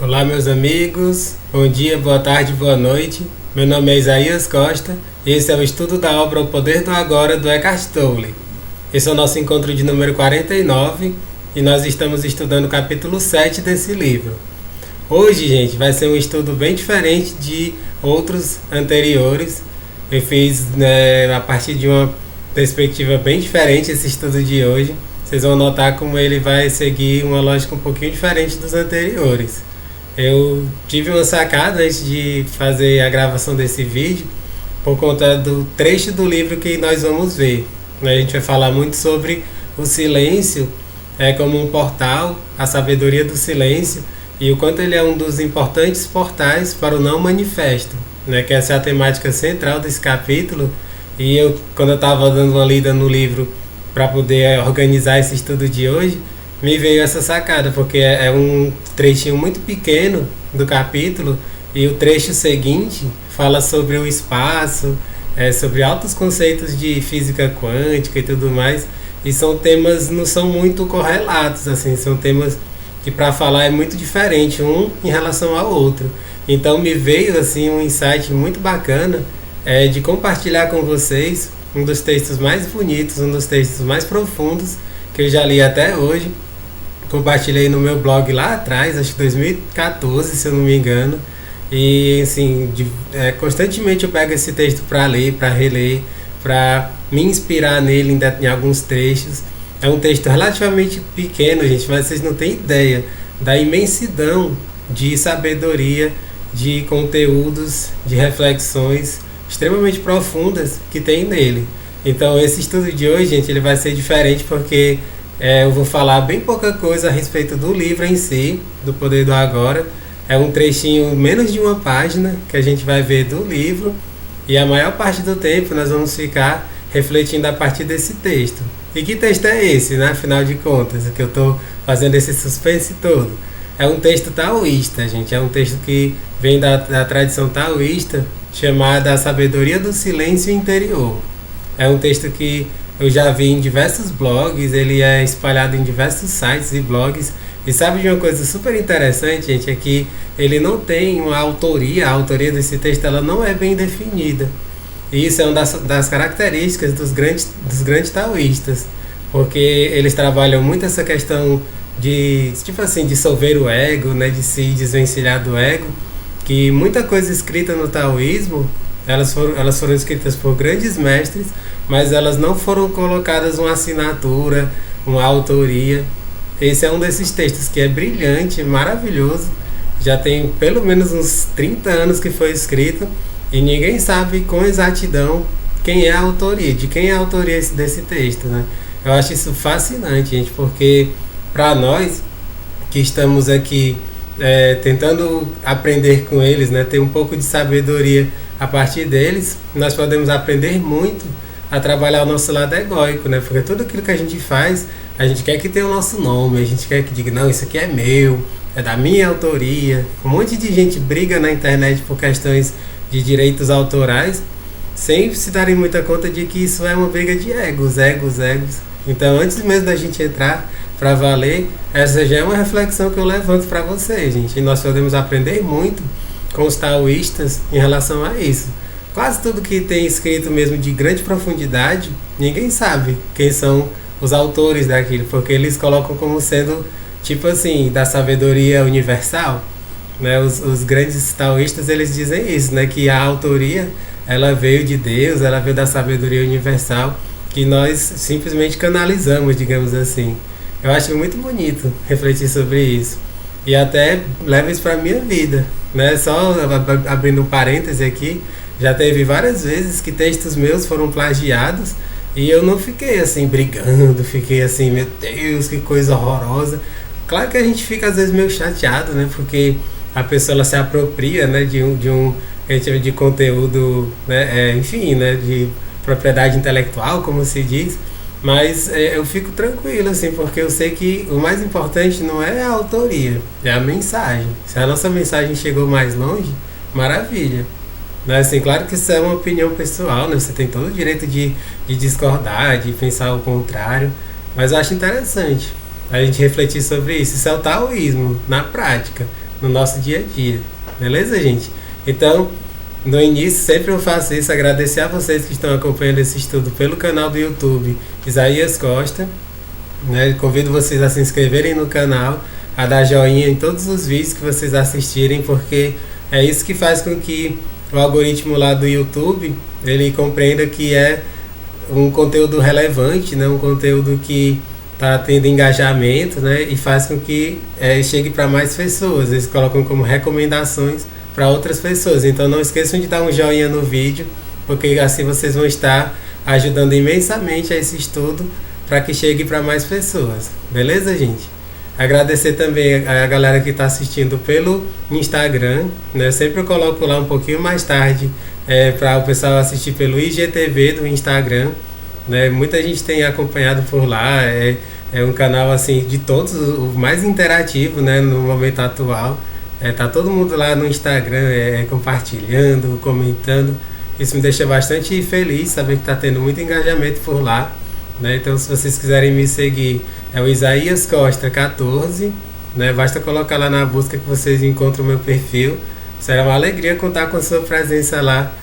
Olá, meus amigos. Bom dia, boa tarde, boa noite. Meu nome é Isaías Costa e esse é o estudo da obra O Poder do Agora, do Eckhart Tolle. Esse é o nosso encontro de número 49 e nós estamos estudando o capítulo 7 desse livro. Hoje, gente, vai ser um estudo bem diferente de outros anteriores. Eu fiz a partir de uma perspectiva bem diferente esse estudo de hoje. Vocês vão notar como ele vai seguir uma lógica um pouquinho diferente dos anteriores. Eu tive uma sacada antes de fazer a gravação desse vídeo por conta do trecho do livro que nós vamos ver. A gente vai falar muito sobre o silêncio como um portal, a sabedoria do silêncio e o quanto ele é um dos importantes portais para o não manifesto, que essa é a temática central desse capítulo. E quando eu estava dando uma lida no livro para poder organizar esse estudo de hoje, me veio essa sacada, porque é um trechinho muito pequeno do capítulo e o trecho seguinte fala sobre o espaço, sobre altos conceitos de física quântica e tudo mais, e são temas não são muito correlatos, assim, são temas que para falar é muito diferente um em relação ao outro. Então me veio assim um insight muito bacana de compartilhar com vocês um dos textos mais bonitos, um dos textos mais profundos que eu já li até hoje. Compartilhei no meu blog lá atrás, acho que 2014, se eu não me engano. E assim, constantemente eu pego esse texto para ler, para reler, para me inspirar nele em alguns trechos. É um texto relativamente pequeno, gente, mas vocês não têm ideia da imensidão de sabedoria, de conteúdos, de reflexões extremamente profundas que tem nele. Então esse estudo de hoje, gente, ele vai ser diferente porque eu vou falar bem pouca coisa a respeito do livro em si, do Poder do Agora. É um trechinho, menos de uma página, que a gente vai ver do livro. E a maior parte do tempo nós vamos ficar refletindo a partir desse texto. E que texto é esse, né? Afinal de contas, que eu estou fazendo esse suspense todo. É um texto taoísta, gente. É um texto que vem da tradição taoísta, chamada A Sabedoria do Silêncio Interior. É um texto que eu já vi em diversos blogs, ele é espalhado em diversos sites e blogs. E sabe de uma coisa super interessante, gente? É que ele não tem uma autoria, a autoria desse texto ela não é bem definida. E isso é uma das características dos grandes taoístas, porque eles trabalham muito essa questão de, tipo assim, dissolver o ego, de se desvencilhar do ego, que muita coisa escrita no taoísmo, elas foram escritas por grandes mestres, mas elas não foram colocadas uma assinatura, uma autoria. Esse é um desses textos que é brilhante, maravilhoso. Já tem pelo menos uns 30 anos que foi escrito e ninguém sabe com exatidão quem é a autoria, de quem é a autoria desse texto, Eu acho isso fascinante, gente, porque para nós que estamos aqui tentando aprender com eles, ter um pouco de sabedoria a partir deles, nós podemos aprender muito a trabalhar o nosso lado egóico, porque tudo aquilo que a gente faz, a gente quer que tenha o nosso nome, a gente quer que diga, não, isso aqui é meu, é da minha autoria. Um monte de gente briga na internet por questões de direitos autorais, sem se darem muita conta de que isso é uma briga de egos. Então, antes mesmo da gente entrar para valer, essa já é uma reflexão que eu levanto para vocês, gente. E nós podemos aprender muito com os taoístas em relação a isso. Quase tudo que tem escrito mesmo de grande profundidade, ninguém sabe quem são os autores daquilo, porque eles colocam como sendo, tipo assim, da sabedoria universal. Os grandes taoístas, eles dizem isso, que a autoria, ela veio de Deus, ela veio da sabedoria universal, que nós simplesmente canalizamos, digamos assim. Eu acho muito bonito refletir sobre isso. E até levo isso para a minha vida, Só abrindo um parêntese aqui, já teve várias vezes que textos meus foram plagiados e eu não fiquei assim brigando, fiquei assim, meu Deus, que coisa horrorosa. Claro que a gente fica às vezes meio chateado, porque a pessoa ela se apropria, de um de conteúdo, enfim, de propriedade intelectual, como se diz. Mas eu fico tranquilo, assim, porque eu sei que o mais importante não é a autoria, é a mensagem. Se a nossa mensagem chegou mais longe, maravilha. Assim, claro que isso é uma opinião pessoal, você tem todo o direito de discordar, de pensar o contrário, mas eu acho interessante a gente refletir sobre isso. Isso é o taoísmo, na prática. no nosso dia a dia. Beleza, gente? Então, no início, sempre eu faço isso, agradecer a vocês que estão acompanhando esse estudo pelo canal do YouTube Isaías Costa. Né? Convido vocês a se inscreverem no canal, a dar joinha em todos os vídeos que vocês assistirem, porque é isso que faz com que o algoritmo lá do YouTube, ele compreenda que é um conteúdo relevante, né? Um conteúdo que está tendo engajamento, né? E faz com que chegue para mais pessoas. Eles colocam como recomendações para outras pessoas. Então não esqueçam de dar um joinha no vídeo, porque assim vocês vão estar ajudando imensamente a esse estudo para que chegue para mais pessoas. Beleza, gente? Agradecer também a galera que está assistindo pelo Instagram, né? Sempre eu coloco lá um pouquinho mais tarde para o pessoal assistir pelo IGTV do Instagram, né? Muita gente tem acompanhado por lá, é um canal assim de todos, o mais interativo, né? No momento atual. Tá todo mundo lá no Instagram compartilhando, comentando. Isso me deixa bastante feliz, saber que está tendo muito engajamento por lá. Né? Então, se vocês quiserem me seguir, é o Isaías Costa 14, né? Basta colocar lá na busca que vocês encontram o meu perfil. Será uma alegria contar com a sua presença lá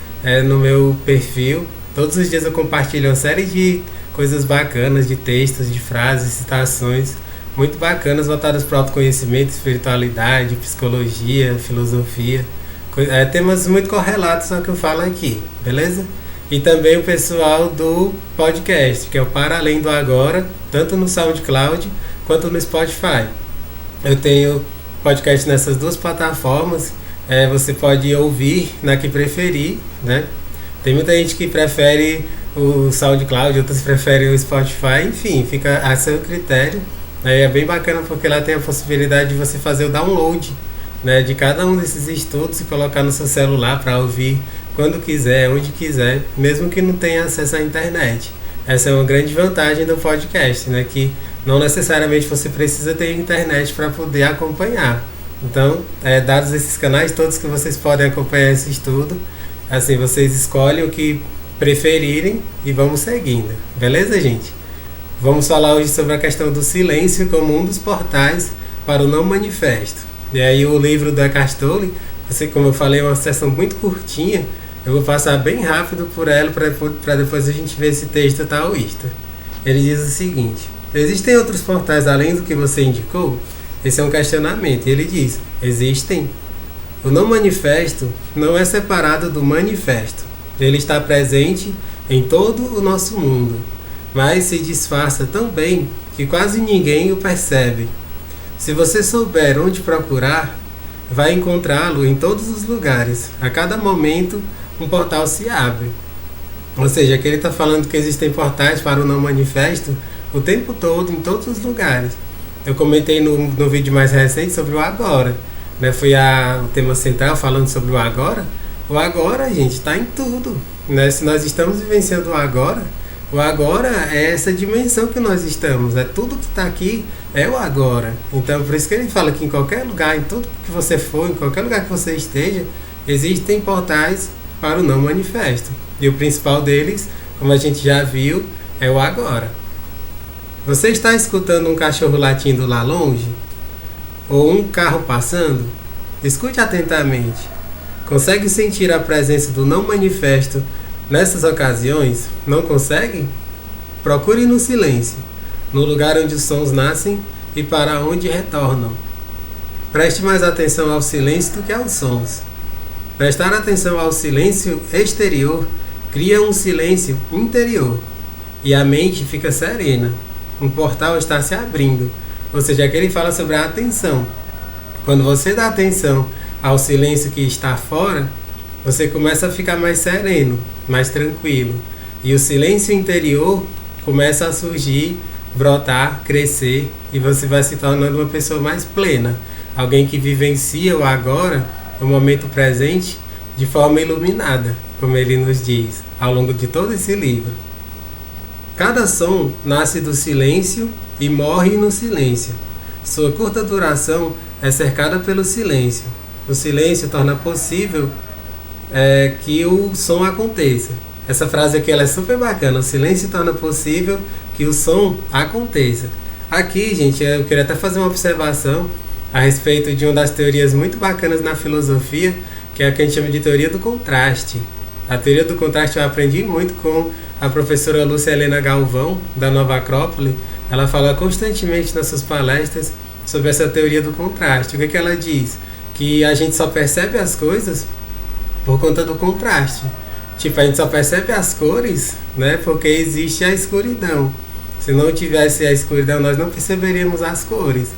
no meu perfil. Todos os dias eu compartilho uma série de coisas bacanas, de textos, de frases, citações muito bacanas, voltadas para o autoconhecimento, espiritualidade, psicologia, filosofia, temas muito correlatos ao que eu falo aqui, beleza? E também o pessoal do podcast, que é o Para Além do Agora, tanto no SoundCloud quanto no Spotify. Eu tenho podcast nessas duas plataformas, você pode ouvir na que preferir, né? Tem muita gente que prefere o SoundCloud, outros preferem o Spotify, enfim, fica a seu critério. É bem bacana porque lá tem a possibilidade de você fazer o download, né, de cada um desses estudos e colocar no seu celular para ouvir quando quiser, onde quiser, mesmo que não tenha acesso à internet. Essa é uma grande vantagem do podcast, né? Que não necessariamente você precisa ter internet para poder acompanhar. Então, dados esses canais todos que vocês podem acompanhar esse estudo, assim, vocês escolhem o que preferirem e vamos seguindo. Beleza, gente? Vamos falar hoje sobre a questão do silêncio como um dos portais para o não manifesto. E aí o livro do Eckhart Tolle, como eu falei, é uma sessão muito curtinha. Eu vou passar bem rápido por ela para depois a gente ver esse texto taoísta. Ele diz o seguinte: existem outros portais além do que você indicou? Esse é um questionamento. E ele diz: existem. O não manifesto não é separado do manifesto. Ele está presente em todo o nosso mundo, mas se disfarça tão bem que quase ninguém o percebe. Se você souber onde procurar, vai encontrá-lo em todos os lugares. A cada momento, um portal se abre. Ou seja, aqui ele está falando que existem portais para o não manifesto o tempo todo, em todos os lugares. Eu comentei no vídeo mais recente sobre o agora, né? Foi o tema central falando sobre o agora. O agora, gente, está em tudo, né? Se nós estamos vivenciando o agora é essa dimensão que nós estamos. Tudo que está aqui é o agora. Então, por isso que ele fala que em qualquer lugar, em tudo que você for, em qualquer lugar que você esteja, existem portais para o não manifesto. E o principal deles, como a gente já viu, é o agora. Você está escutando um cachorro latindo lá longe? Ou um carro passando? Escute atentamente. Consegue sentir a presença do não manifesto nessas ocasiões? Não consegue? Procure no silêncio, no lugar onde os sons nascem e para onde retornam. Preste mais atenção ao silêncio do que aos sons. Prestar atenção ao silêncio exterior cria um silêncio interior e a mente fica serena. Um portal está se abrindo. Ou seja, aqui ele fala sobre a atenção. Quando você dá atenção ao silêncio que está fora, você começa a ficar mais sereno, mais tranquilo. E o silêncio interior começa a surgir, brotar, crescer, e você vai se tornando uma pessoa mais plena. Alguém que vivencia o agora, o momento presente, de forma iluminada, como ele nos diz, ao longo de todo esse livro. Cada som nasce do silêncio e morre no silêncio. Sua curta duração é cercada pelo silêncio. O silêncio torna possível que o som aconteça. Essa frase aqui ela é super bacana. O silêncio torna possível que o som aconteça. Aqui, gente, eu queria até fazer uma observação. a respeito de uma das teorias muito bacanas na filosofia, que é a que a gente chama de teoria do contraste. A teoria do contraste eu aprendi muito com a professora Lúcia Helena Galvão, da Nova Acrópole. Ela fala constantemente nas suas palestras sobre essa teoria do contraste. O que, que ela diz? Que a gente só percebe as coisas por conta do contraste. Tipo, a gente só percebe as cores, né, porque existe a escuridão. Se não tivesse a escuridão, nós não perceberíamos as cores.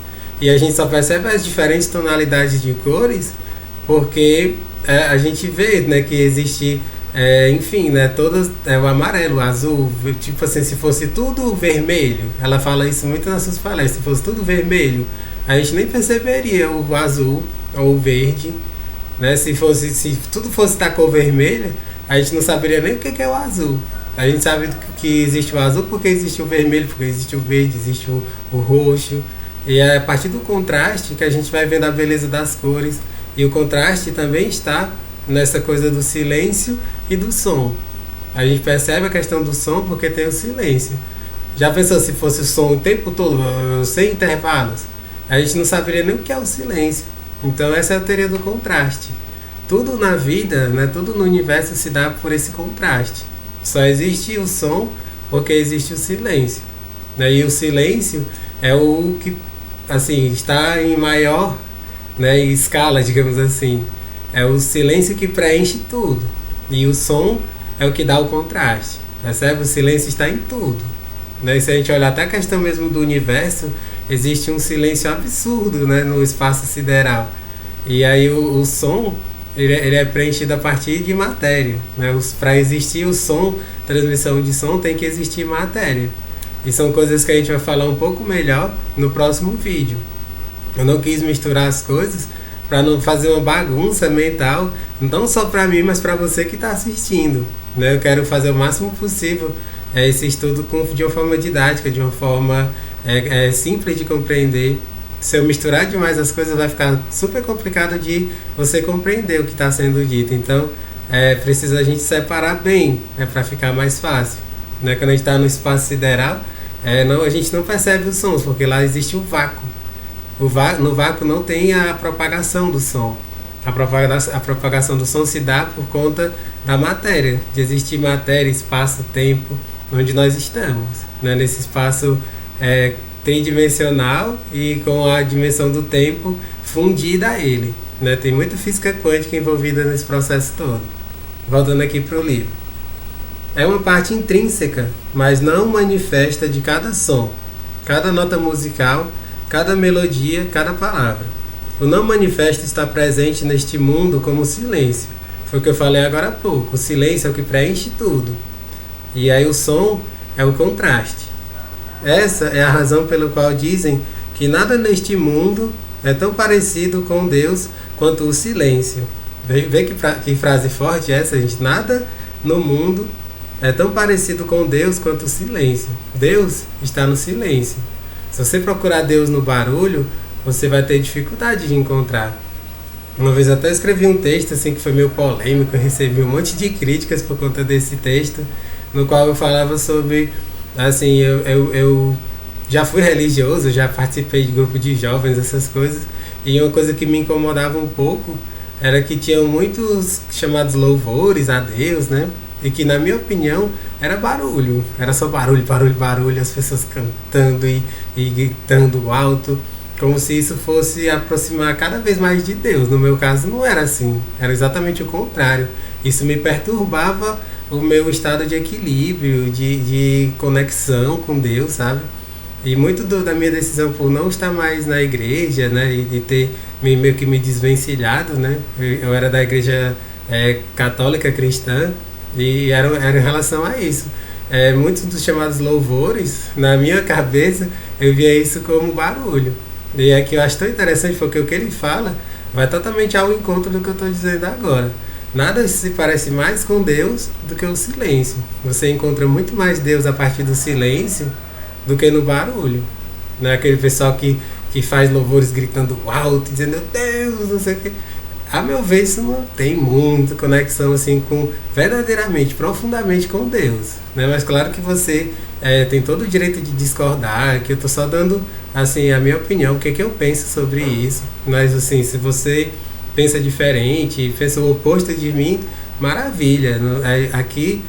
E a gente só percebe as diferentes tonalidades de cores porque a gente vê, né, que existe, enfim, né, todas, o amarelo, o azul, tipo assim, se fosse tudo vermelho, ela fala isso muito nas suas palestras, se fosse tudo vermelho, a gente nem perceberia o azul ou o verde, né, se tudo fosse da cor vermelha, a gente não saberia nem o que é o azul. A gente sabe que existe o azul porque existe o vermelho, porque existe o verde, existe o roxo. E é a partir do contraste que a gente vai vendo a beleza das cores. E o contraste também está nessa coisa do silêncio e do som. A gente percebe a questão do som porque tem o silêncio. Já pensou se fosse o som o tempo todo, sem intervalos? A gente não saberia nem o que é o silêncio. Então essa é a teoria do contraste. Tudo na vida, né, tudo no universo se dá por esse contraste. Só existe o som porque existe o silêncio. Né? E o silêncio é o que, assim, está em maior, né, escala, digamos assim. É o silêncio que preenche tudo. E o som é o que dá o contraste. Percebe? O silêncio está em tudo. Né? E se a gente olhar até a questão mesmo do universo, existe um silêncio absurdo, né, no espaço sideral. E aí o som, ele é preenchido a partir de matéria. Né? Para existir o som, transmissão de som, tem que existir matéria. E são coisas que a gente vai falar um pouco melhor no próximo vídeo. Eu não quis misturar as coisas para não fazer uma bagunça mental, não só para mim, mas para você que está assistindo. Né? Eu quero fazer o máximo possível esse estudo de uma forma didática, de uma forma simples de compreender. Se eu misturar demais as coisas, vai ficar super complicado de você compreender o que está sendo dito. Então, precisa a gente separar bem, para ficar mais fácil. Né? Quando a gente está no espaço sideral, a gente não percebe os sons, porque lá existe o vácuo. No vácuo não tem a propagação do som. A propagação do som se dá por conta da matéria, de existir matéria, espaço, tempo, onde nós estamos. Né? Nesse espaço tridimensional e com a dimensão do tempo fundida a ele. Né? Tem muita física quântica envolvida nesse processo todo. Voltando aqui para o livro. É uma parte intrínseca, mas não manifesta de cada som, cada nota musical, cada melodia, cada palavra. O não manifesto está presente neste mundo como silêncio. Foi o que eu falei agora há pouco. O silêncio é o que preenche tudo. E aí o som é o contraste. Essa é a razão pela qual dizem que nada neste mundo é tão parecido com Deus quanto o silêncio. Vê que frase forte é essa, gente? Nada no mundo é tão parecido com Deus quanto o silêncio. Deus está no silêncio. Se você procurar Deus no barulho, você vai ter dificuldade de encontrar. Uma vez eu até escrevi um texto assim, que foi meio polêmico, eu recebi um monte de críticas por conta desse texto, no qual eu falava sobre, assim, eu já fui religioso, já participei de grupo de jovens, essas coisas, e uma coisa que me incomodava um pouco era que tinham muitos chamados louvores a Deus, né? E que, na minha opinião, era barulho. Era só barulho, barulho, barulho, as pessoas cantando e gritando alto, como se isso fosse aproximar cada vez mais de Deus. No meu caso, não era assim. Era exatamente o contrário. Isso me perturbava o meu estado de equilíbrio, de conexão com Deus, sabe? E muito da minha decisão por não estar mais na igreja, né? E ter meio que me desvencilhado, né? Eu era da igreja católica cristã. E era em relação a isso. Muitos dos chamados louvores, na minha cabeça, eu via isso como barulho. E é que eu acho tão interessante porque o que ele fala vai totalmente ao encontro do que eu estou dizendo agora. Nada se parece mais com Deus do que o silêncio. Você encontra muito mais Deus a partir do silêncio do que no barulho. Não é aquele pessoal que faz louvores gritando alto, dizendo meu Deus, não sei o que. A meu ver, isso não tem muita conexão assim com verdadeiramente, profundamente com Deus, né? Mas claro que você tem todo o direito de discordar, que eu estou só dando assim, a minha opinião, o que, que eu penso sobre isso. Mas, assim, se você pensa diferente, pensa o oposto de mim, maravilha. Aqui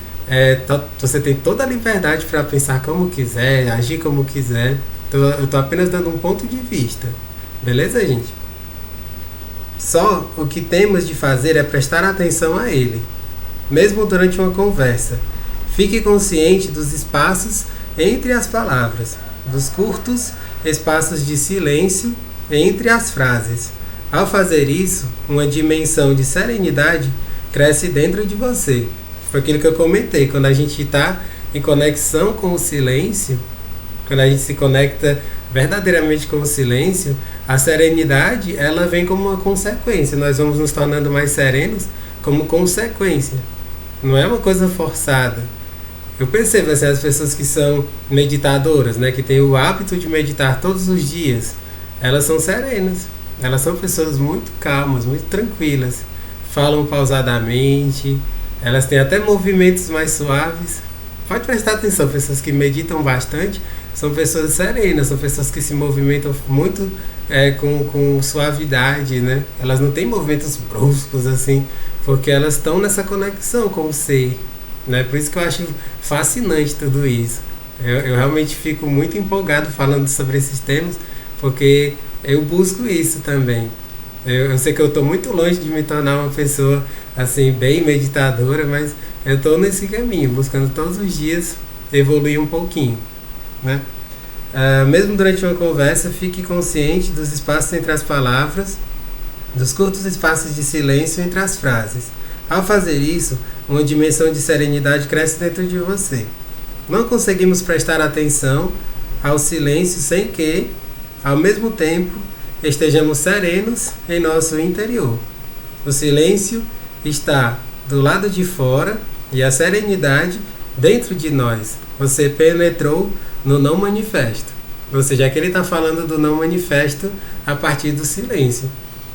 você tem toda a liberdade para pensar como quiser, agir como quiser. Eu tô apenas dando um ponto de vista. Beleza, gente? Só o que temos de fazer é prestar atenção a ele, mesmo durante uma conversa. Fique consciente dos espaços entre as palavras, dos curtos espaços de silêncio entre as frases. Ao fazer isso, uma dimensão de serenidade cresce dentro de você. Foi aquilo que eu comentei, quando a gente está em conexão com o silêncio, quando a gente se conecta verdadeiramente com o silêncio, a serenidade ela vem como uma consequência. Nós vamos nos tornando mais serenos como consequência. Não é uma coisa forçada. Eu percebo assim, as pessoas que são meditadoras, né, que têm o hábito de meditar todos os dias, elas são serenas. Elas são pessoas muito calmas, muito tranquilas. Falam pausadamente, elas têm até movimentos mais suaves. Pode prestar atenção, pessoas que meditam bastante são pessoas serenas, são pessoas que se movimentam muito com suavidade, né? Elas não têm movimentos bruscos assim, porque elas estão nessa conexão com o ser, né? Por isso que eu acho fascinante tudo isso. Eu realmente fico muito empolgado falando sobre esses temas, porque eu busco isso também. Eu sei que eu estou muito longe de me tornar uma pessoa assim bem meditadora, mas eu estou nesse caminho, buscando todos os dias evoluir um pouquinho, né? Mesmo durante uma conversa, fique consciente dos espaços entre as palavras, dos curtos espaços de silêncio entre as frases. Ao fazer isso, uma dimensão de serenidade cresce dentro de você. Não conseguimos prestar atenção ao silêncio sem que, ao mesmo tempo, estejamos serenos em nosso interior. O silêncio está do lado de fora e a serenidade dentro de nós. Você penetrou no não manifesto. Ou seja, aqui ele está falando do não manifesto a partir do silêncio.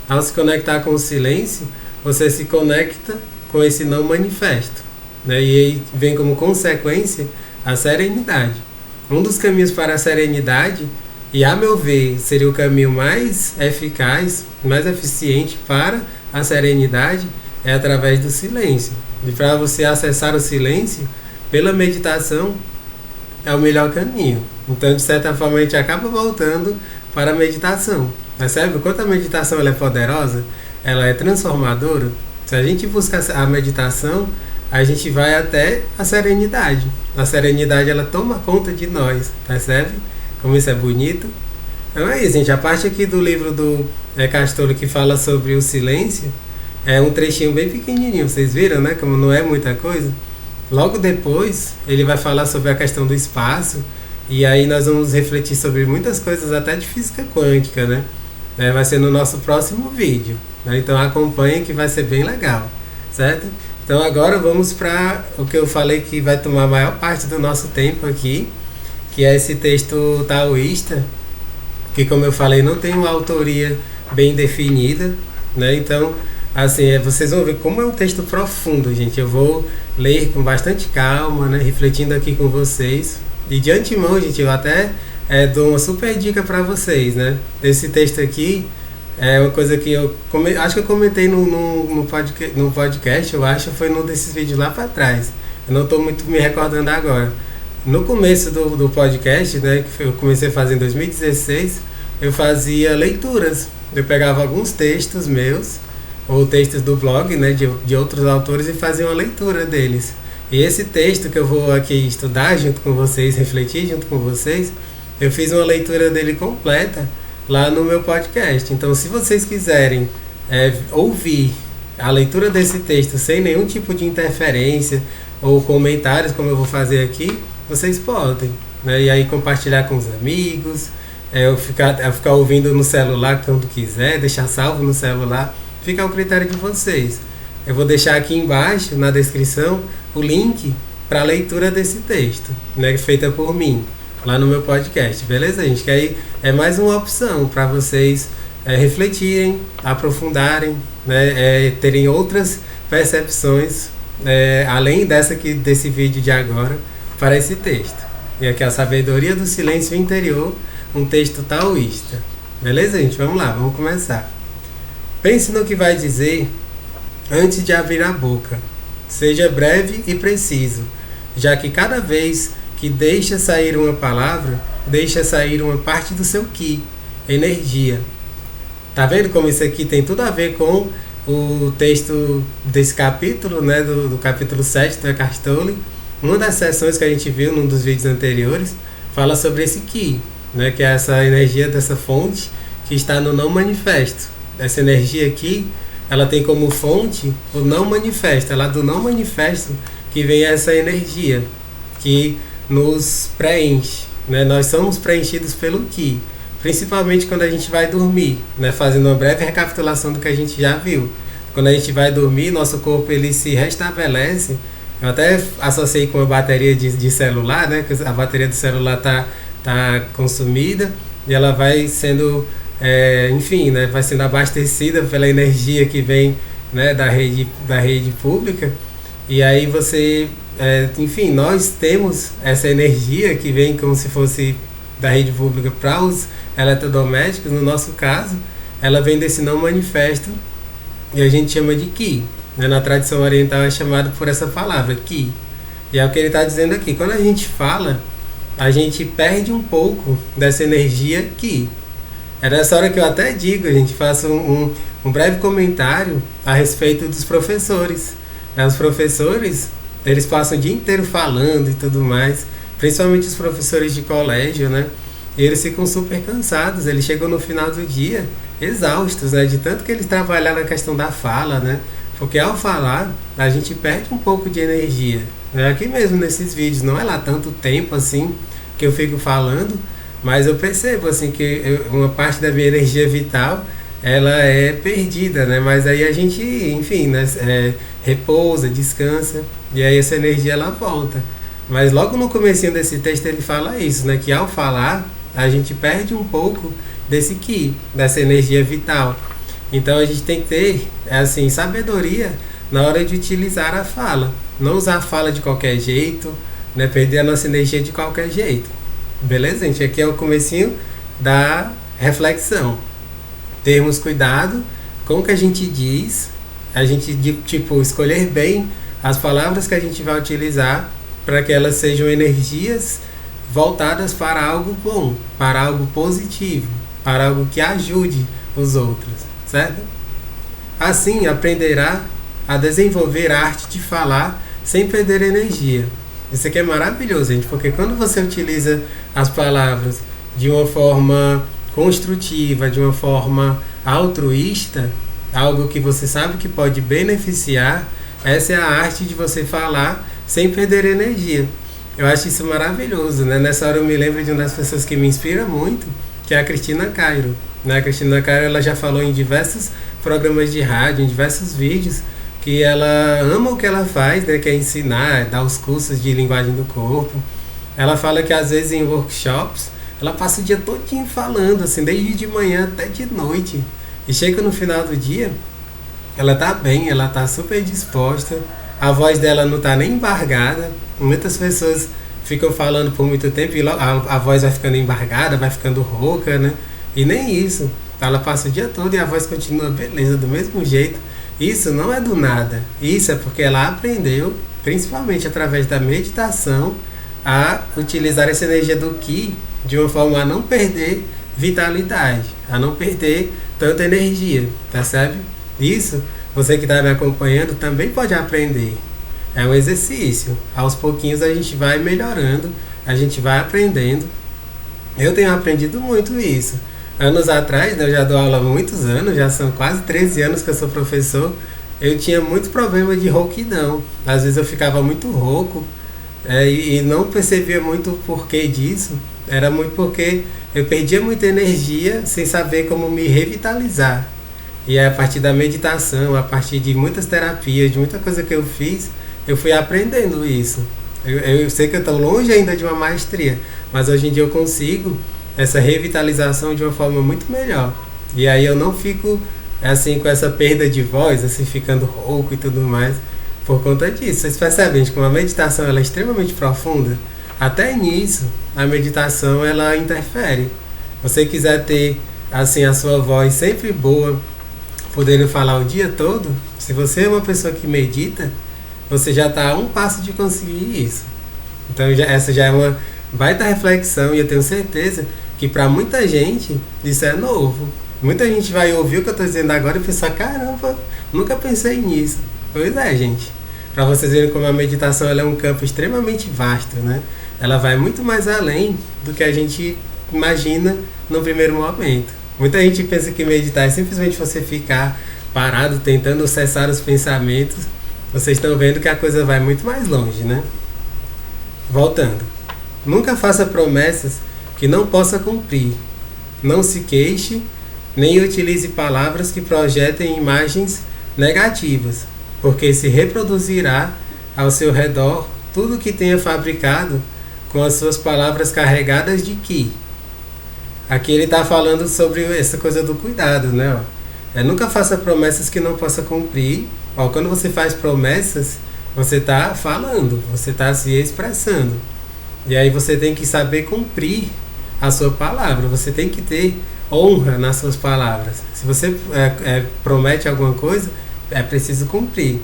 Ao se conectar com o silêncio, você se conecta com esse não manifesto, né? E aí vem como consequência a serenidade. Um dos caminhos para a serenidade, e a meu ver seria o caminho mais eficaz, mais eficiente para a serenidade, é através do silêncio. E para você acessar o silêncio, pela meditação, é o melhor caminho. Então, de certa forma, a gente acaba voltando para a meditação. Percebe? Quanto a meditação ela é poderosa, ela é transformadora. Se a gente busca a meditação, a gente vai até a serenidade. A serenidade, ela toma conta de nós. Percebe? Como isso é bonito. Então é isso, gente. A parte aqui do livro do Eckhart Tolle que fala sobre o silêncio, é um trechinho bem pequenininho. Vocês viram, né? Como não é muita coisa. Logo depois, ele vai falar sobre a questão do espaço, e aí nós vamos refletir sobre muitas coisas, até de física quântica, né? Vai ser no nosso próximo vídeo, né? Então acompanhe que vai ser bem legal, certo? Então agora vamos para o que eu falei que vai tomar a maior parte do nosso tempo aqui, que é esse texto taoísta, que como eu falei, não tem uma autoria bem definida, né? Então, assim, vocês vão ver como é um texto profundo, gente. Eu vou ler com bastante calma, né? Refletindo aqui com vocês. E de antemão, gente, eu até dou uma super dica para vocês, né? Esse texto aqui é uma coisa que acho que eu comentei no podcast, eu acho, foi num desses vídeos lá para trás. Eu não estou muito me recordando agora. No começo do podcast, né, que eu comecei a fazer em 2016, eu fazia leituras. Eu pegava alguns textos meus, ou textos do blog, né, de outros autores, e fazia uma leitura deles. E esse texto que eu vou aqui estudar junto com vocês, refletir junto com vocês, eu fiz uma leitura dele completa lá no meu podcast. Então, se vocês quiserem ouvir a leitura desse texto sem nenhum tipo de interferência ou comentários, como eu vou fazer aqui, vocês podem, né? E aí compartilhar com os amigos, eu ficar ouvindo no celular quando quiser, deixar salvo no celular, fica ao critério de vocês. Eu vou deixar aqui embaixo, na descrição, o link para a leitura desse texto, né, feita por mim, lá no meu podcast, beleza, gente? Que aí é mais uma opção para vocês refletirem, aprofundarem, né, terem outras percepções, além desse vídeo de agora, para esse texto. E aqui a sabedoria do silêncio interior um texto taoísta. Beleza, gente? Vamos lá, vamos começar. Pense no que vai dizer antes de abrir a boca. Seja breve e preciso, já que cada vez que deixa sair uma palavra, deixa sair uma parte do seu ki, energia. Tá vendo como isso aqui tem tudo a ver com o texto desse capítulo, né, do capítulo 7 do Eckhart Tolle? Uma das sessões que a gente viu num dos vídeos anteriores fala sobre esse ki, né, que é essa energia dessa fonte que está no não manifesto. Essa energia aqui, ela tem como fonte o não manifesto. É lá do não manifesto que vem essa energia que nos preenche, né? Nós somos preenchidos pelo ki, principalmente quando a gente vai dormir, né? Fazendo uma breve recapitulação do que a gente já viu. Quando a gente vai dormir, nosso corpo ele se restabelece. Eu até associei com a bateria de celular, né? Que a bateria do celular tá consumida e ela vai sendo enfim, né, vai sendo abastecida pela energia que vem, né, da rede pública, e aí você, enfim, nós temos essa energia que vem como se fosse da rede pública para os eletrodomésticos. No nosso caso, ela vem desse não manifesto e a gente chama de ki, né? Na tradição oriental é chamado por essa palavra, ki, e é o que ele está dizendo aqui. Quando a gente fala, a gente perde um pouco dessa energia ki. É nessa hora que eu até digo, a gente faça um breve comentário a respeito dos professores. Os professores, eles passam o dia inteiro falando e tudo mais, principalmente os professores de colégio, né? E eles ficam super cansados, eles chegam no final do dia exaustos, né? De tanto que eles trabalham na questão da fala, né? Porque ao falar, a gente perde um pouco de energia, né? Aqui mesmo nesses vídeos, não é lá tanto tempo assim que eu fico falando, mas eu percebo assim que uma parte da minha energia vital ela é perdida, né? Mas aí a gente, enfim, né, repousa, descansa e aí essa energia ela volta. Mas logo no comecinho desse texto ele fala isso, né? Que ao falar a gente perde um pouco desse ki, dessa energia vital. Então a gente tem que ter assim sabedoria na hora de utilizar a fala, não usar a fala de qualquer jeito, né? Perder a nossa energia de qualquer jeito. Beleza, gente? Aqui é o comecinho da reflexão. Termos cuidado com o que a gente diz, a gente, tipo, escolher bem as palavras que a gente vai utilizar para que elas sejam energias voltadas para algo bom, para algo positivo, para algo que ajude os outros, certo? Assim, aprenderá a desenvolver a arte de falar sem perder energia. Isso aqui é maravilhoso, gente, porque quando você utiliza as palavras de uma forma construtiva, de uma forma altruísta, algo que você sabe que pode beneficiar, essa é a arte de você falar sem perder energia. Eu acho isso maravilhoso, né? Nessa hora eu me lembro de uma das pessoas que me inspira muito, que é a Cristina Cairo, né? A Cristina Cairo, ela já falou em diversos programas de rádio, em diversos vídeos, que ela ama o que ela faz, né, que é ensinar, dar os cursos de linguagem do corpo. Ela fala que às vezes em workshops, ela passa o dia todinho falando, assim, desde de manhã até de noite. E chega no final do dia, ela tá bem, ela tá super disposta, a voz dela não tá nem embargada. Muitas pessoas ficam falando por muito tempo e a voz vai ficando embargada, vai ficando rouca, né? E nem isso. Ela passa o dia todo e a voz continua beleza, do mesmo jeito. Isso não é do nada, isso é porque ela aprendeu, principalmente através da meditação, a utilizar essa energia do ki de uma forma a não perder vitalidade, a não perder tanta energia, percebe? Isso, você que está me acompanhando também pode aprender, é um exercício, aos pouquinhos a gente vai melhorando, a gente vai aprendendo. Eu tenho aprendido muito isso. Anos atrás, né, eu já dou aula há muitos anos, já são quase 13 anos que eu sou professor, eu tinha muito problema de rouquidão. Às vezes eu ficava muito rouco e não percebia muito o porquê disso. Era muito porque eu perdia muita energia sem saber como me revitalizar. E a partir da meditação, a partir de muitas terapias, de muita coisa que eu fiz, eu fui aprendendo isso. Eu sei que eu estou longe ainda de uma maestria, mas hoje em dia eu consigo essa revitalização de uma forma muito melhor. E aí eu não fico assim com essa perda de voz, assim ficando rouco e tudo mais por conta disso. Vocês percebem que como a meditação ela é extremamente profunda, até nisso a meditação ela interfere. você quiser ter assim a sua voz sempre boa, podendo falar o dia todo, se você é uma pessoa que medita, você já está a um passo de conseguir isso. Então essa já é uma baita reflexão, e eu tenho certeza que para muita gente isso é novo. Muita gente vai ouvir o que eu estou dizendo agora e pensar, caramba, nunca pensei nisso. Pois é, gente. Para vocês verem como a meditação ela é um campo extremamente vasto, né? Ela vai muito mais além do que a gente imagina no primeiro momento. Muita gente pensa que meditar é simplesmente você ficar parado tentando cessar os pensamentos. Vocês estão vendo que a coisa vai muito mais longe, né? Voltando. Nunca faça promessas que não possa cumprir. Não se queixe, nem utilize palavras que projetem imagens negativas, porque se reproduzirá ao seu redor tudo que tenha fabricado com as suas palavras carregadas de Ki. Aqui ele está falando sobre essa coisa do cuidado, né? Nunca faça promessas que não possa cumprir. Quando você faz promessas, você está falando, você está se expressando. E aí você tem que saber cumprir a sua palavra, você tem que ter honra nas suas palavras. Se você promete alguma coisa, é preciso cumprir.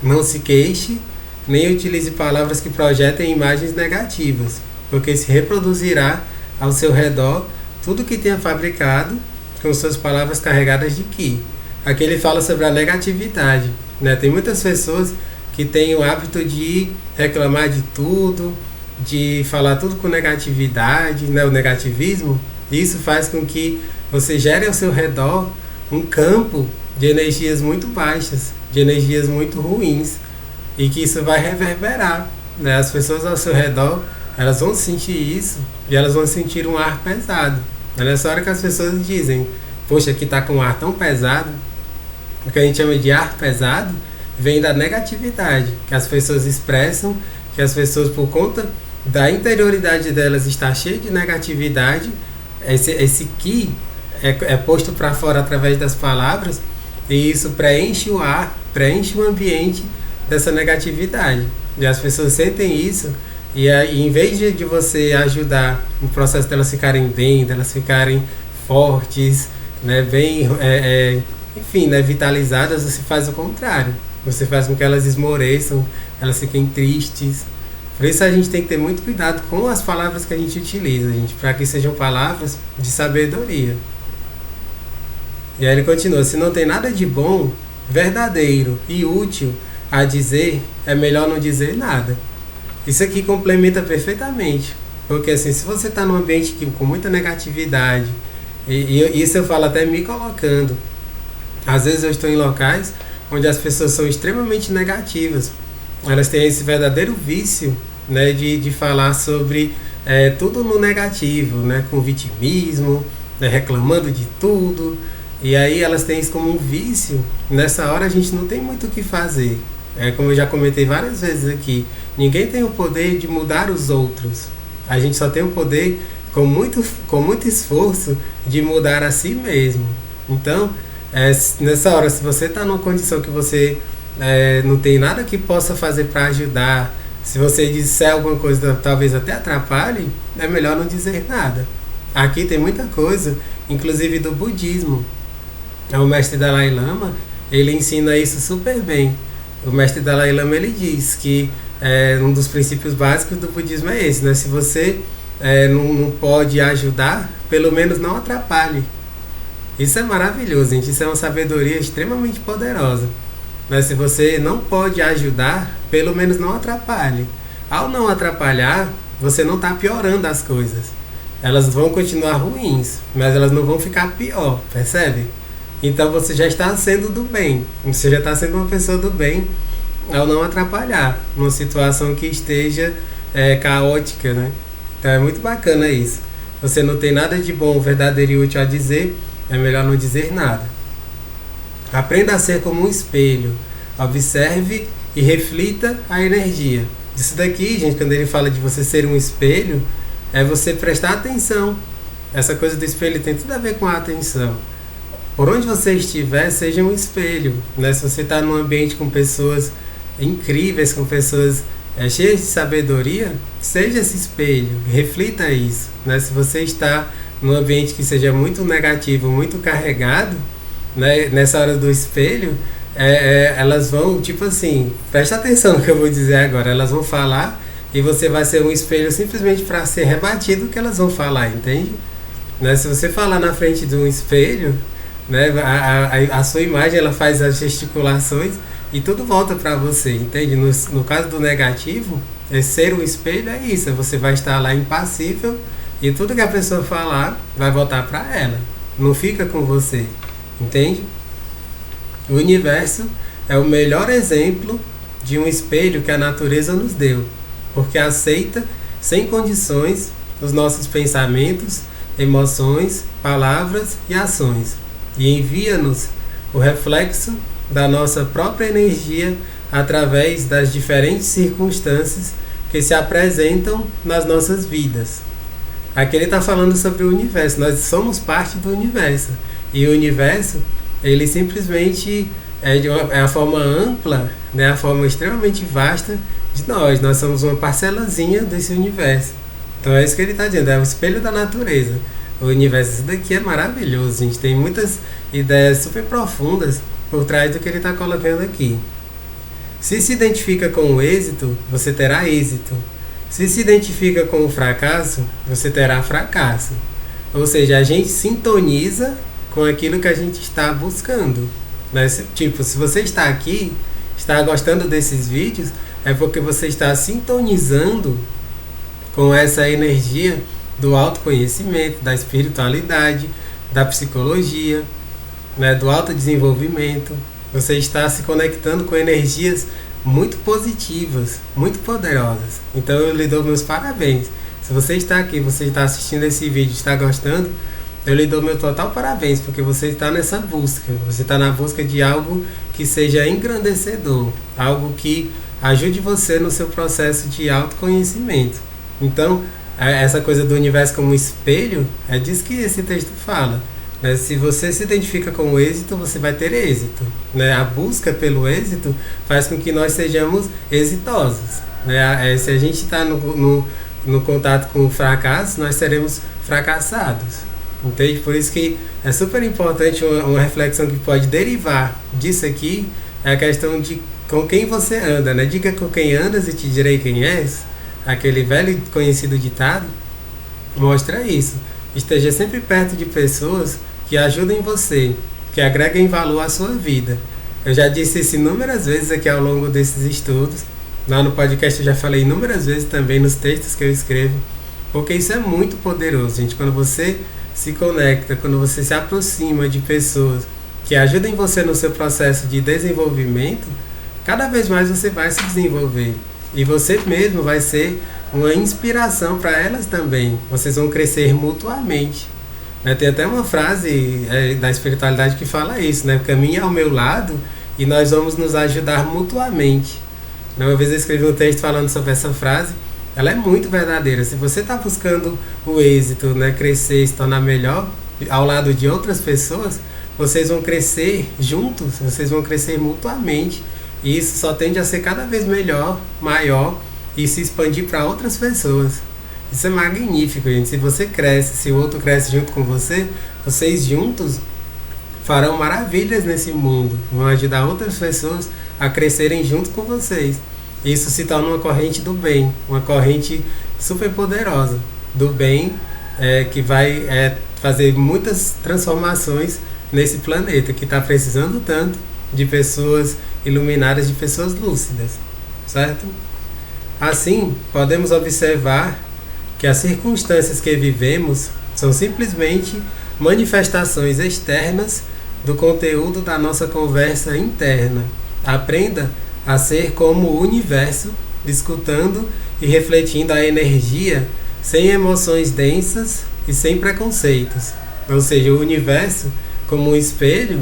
Não se queixe, nem utilize palavras que projetem imagens negativas, porque se reproduzirá ao seu redor tudo que tenha fabricado com suas palavras carregadas de Ki. Aqui ele fala sobre a negatividade, né? Tem muitas pessoas que têm o hábito de reclamar de tudo, de falar tudo com negatividade, né? O negativismo. Isso faz com que você gere ao seu redor um campo de energias muito baixas, de energias muito ruins, e que isso vai reverberar, né? As pessoas ao seu redor, elas vão sentir isso, e elas vão sentir um ar pesado. É nessa hora que as pessoas dizem, poxa, aqui está com um ar tão pesado. O que a gente chama de ar pesado vem da negatividade, que as pessoas expressam, que as pessoas, por conta da interioridade delas, está cheia de negatividade. Esse Ki é posto para fora através das palavras, e isso preenche o ar, preenche o ambiente dessa negatividade. E as pessoas sentem isso, e aí, em vez de você ajudar no processo delas ficarem bem, delas ficarem fortes, né, bem, enfim, né, vitalizadas, você faz o contrário. Você faz com que elas esmoreçam, elas fiquem tristes. Por isso a gente tem que ter muito cuidado com as palavras que a gente utiliza, gente, para que sejam palavras de sabedoria. E aí ele continua, se não tem nada de bom, verdadeiro e útil a dizer, é melhor não dizer nada. Isso aqui complementa perfeitamente, porque assim, se você está num ambiente com muita negatividade, e isso eu falo até me colocando, às vezes eu estou em locais onde as pessoas são extremamente negativas, elas têm esse verdadeiro vício, né, de falar sobre tudo no negativo, né, com vitimismo, né, reclamando de tudo, e aí elas têm isso como um vício. Nessa hora a gente não tem muito o que fazer. Como eu já comentei várias vezes aqui, ninguém tem o poder de mudar os outros. A gente só tem o poder, com muito esforço, de mudar a si mesmo. Então, nessa hora, se você está numa condição que você não tem nada que possa fazer para ajudar, se você disser alguma coisa talvez até atrapalhe, é melhor não dizer nada. Aqui tem muita coisa, inclusive do budismo. O mestre Dalai Lama, ele ensina isso super bem. O mestre Dalai Lama, ele diz que um dos princípios básicos do budismo é esse, né? Se você não pode ajudar, pelo menos não atrapalhe. Isso é maravilhoso, gente. Isso é uma sabedoria extremamente poderosa. Mas se você não pode ajudar, pelo menos não atrapalhe. Ao não atrapalhar, você não está piorando as coisas. Elas vão continuar ruins, mas elas não vão ficar pior, percebe? Então você já está sendo do bem, você já está sendo uma pessoa do bem ao não atrapalhar numa situação que esteja caótica, né? Então é muito bacana isso. Você não tem nada de bom, verdadeiro e útil a dizer, é melhor não dizer nada. Aprenda a ser como um espelho, observe e reflita a energia. Isso daqui, gente, quando ele fala de você ser um espelho, é você prestar atenção. Essa coisa do espelho tem tudo a ver com a atenção. Por onde você estiver, seja um espelho, né? Se você está num ambiente com pessoas incríveis, com pessoas cheias de sabedoria, seja esse espelho, reflita isso, né? Se você está num ambiente que seja muito negativo, muito carregado, né, nessa hora do espelho, elas vão, tipo assim, presta atenção no que eu vou dizer agora, elas vão falar e você vai ser um espelho simplesmente para ser rebatido o que elas vão falar, entende? Né, se você falar na frente de um espelho, né, a sua imagem ela faz as gesticulações e tudo volta para você, entende? No caso do negativo, ser um espelho é isso, você vai estar lá impassível e tudo que a pessoa falar vai voltar para ela, não fica com você, entende? O universo é o melhor exemplo de um espelho que a natureza nos deu, porque aceita sem condições os nossos pensamentos, emoções, palavras e ações, e envia-nos o reflexo da nossa própria energia através das diferentes circunstâncias que se apresentam nas nossas vidas. Aqui ele está falando sobre o universo, nós somos parte do universo, e o universo ele simplesmente é a forma ampla, né, a forma extremamente vasta de nós somos uma parcelazinha desse universo. Então é isso que ele está dizendo, é o espelho da natureza. O universo, isso daqui é maravilhoso, gente. Tem muitas ideias super profundas por trás do que ele está colocando aqui. Se se identifica com o êxito, você terá êxito. Se se identifica com o fracasso, você terá fracasso. Ou seja, a gente sintoniza com aquilo que a gente está buscando. Né? Tipo, se você está aqui, está gostando desses vídeos, é porque você está sintonizando com essa energia do autoconhecimento, da espiritualidade, da psicologia, né, do autodesenvolvimento. Você está se conectando com energias muito positivas, muito poderosas. Então eu lhe dou meus parabéns. Se você está aqui, você está assistindo esse vídeo, está gostando, eu lhe dou meu total parabéns, porque você está nessa busca. Você está na busca de algo que seja engrandecedor, algo que ajude você no seu processo de autoconhecimento. Então, essa coisa do universo como espelho, é disso que esse texto fala. Né? Se você se identifica com o êxito, você vai ter êxito. Né? A busca pelo êxito faz com que nós sejamos exitosos. Né? Se a gente está no contato com o fracasso, nós seremos fracassados. Entende? Por isso que é super importante uma reflexão que pode derivar disso aqui, é a questão de com quem você anda. Né? Diga com quem andas e te direi quem és. Aquele velho e conhecido ditado mostra isso. Esteja sempre perto de pessoas que ajudem você, que agreguem valor à sua vida. Eu já disse isso inúmeras vezes aqui ao longo desses estudos. Lá no podcast eu já falei inúmeras vezes também nos textos que eu escrevo, porque isso é muito poderoso, gente. Quando você se conecta, quando você se aproxima de pessoas que ajudem você no seu processo de desenvolvimento, cada vez mais você vai se desenvolver. E você mesmo vai ser uma inspiração para elas também. Vocês vão crescer mutuamente. Né? Tem até uma frase da espiritualidade que fala isso, né? Caminhe ao meu lado e nós vamos nos ajudar mutuamente. Uma vez eu escrevi um texto falando sobre essa frase. Ela é muito verdadeira. Se você está buscando o êxito, né? Crescer, se tornar melhor ao lado de outras pessoas, vocês vão crescer juntos, vocês vão crescer mutuamente. E isso só tende a ser cada vez melhor, maior e se expandir para outras pessoas. Isso é magnífico, gente. Se você cresce, se o outro cresce junto com você, vocês juntos farão maravilhas nesse mundo. Vão ajudar outras pessoas a crescerem junto com vocês. Isso se torna uma corrente do bem, uma corrente super poderosa do bem, que vai fazer muitas transformações nesse planeta que está precisando tanto de pessoas iluminadas, de pessoas lúcidas, certo? Assim, podemos observar que as circunstâncias que vivemos são simplesmente manifestações externas do conteúdo da nossa conversa interna. Aprenda a ser como o universo, escutando e refletindo a energia sem emoções densas e sem preconceitos. Ou seja, o universo, como um espelho,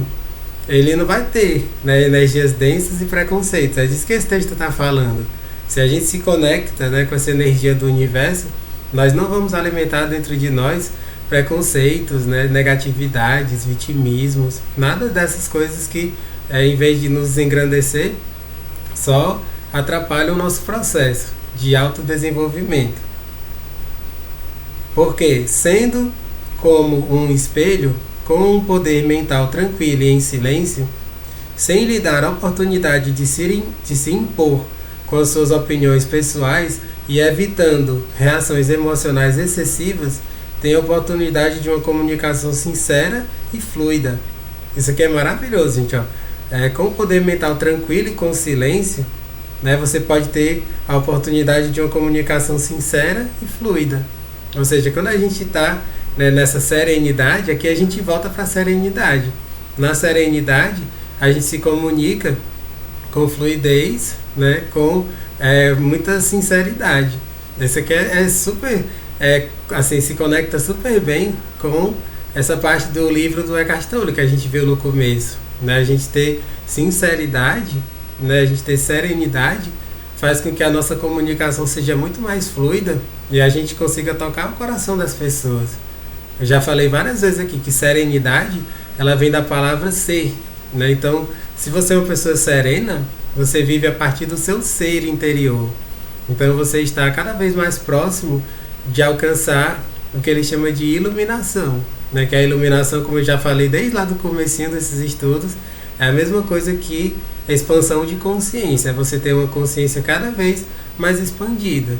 ele não vai ter, né, energias densas e preconceitos. É disso que esse texto está falando. Se a gente se conecta, né, com essa energia do universo, nós não vamos alimentar dentro de nós preconceitos, né, negatividades, vitimismos, nada dessas coisas que, em vez de nos engrandecer, só atrapalham o nosso processo de autodesenvolvimento. Porque, sendo como um espelho com um poder mental tranquilo e em silêncio, sem lhe dar a oportunidade de se impor com as suas opiniões pessoais e evitando reações emocionais excessivas, tem a oportunidade de uma comunicação sincera e fluida. Isso aqui é maravilhoso, gente. Ó. Com o poder mental tranquilo e com silêncio, né, você pode ter a oportunidade de uma comunicação sincera e fluida. Ou seja, quando a gente está, né, nessa serenidade, aqui a gente volta para a serenidade. Na serenidade, a gente se comunica com fluidez, né, com muita sinceridade. Isso aqui é super, assim, se conecta super bem com essa parte do livro do Eckhart Tolle que a gente viu no começo, né? A gente ter sinceridade, né? A gente ter serenidade faz com que a nossa comunicação seja muito mais fluida e a gente consiga tocar o coração das pessoas. Eu já falei várias vezes aqui que serenidade, ela vem da palavra ser, né? Então, se você é uma pessoa serena, você vive a partir do seu ser interior. Então você está cada vez mais próximo de alcançar o que ele chama de iluminação, né? Que a iluminação, como eu já falei desde lá do comecinho desses estudos, é a mesma coisa que a expansão de consciência, é você ter uma consciência cada vez mais expandida.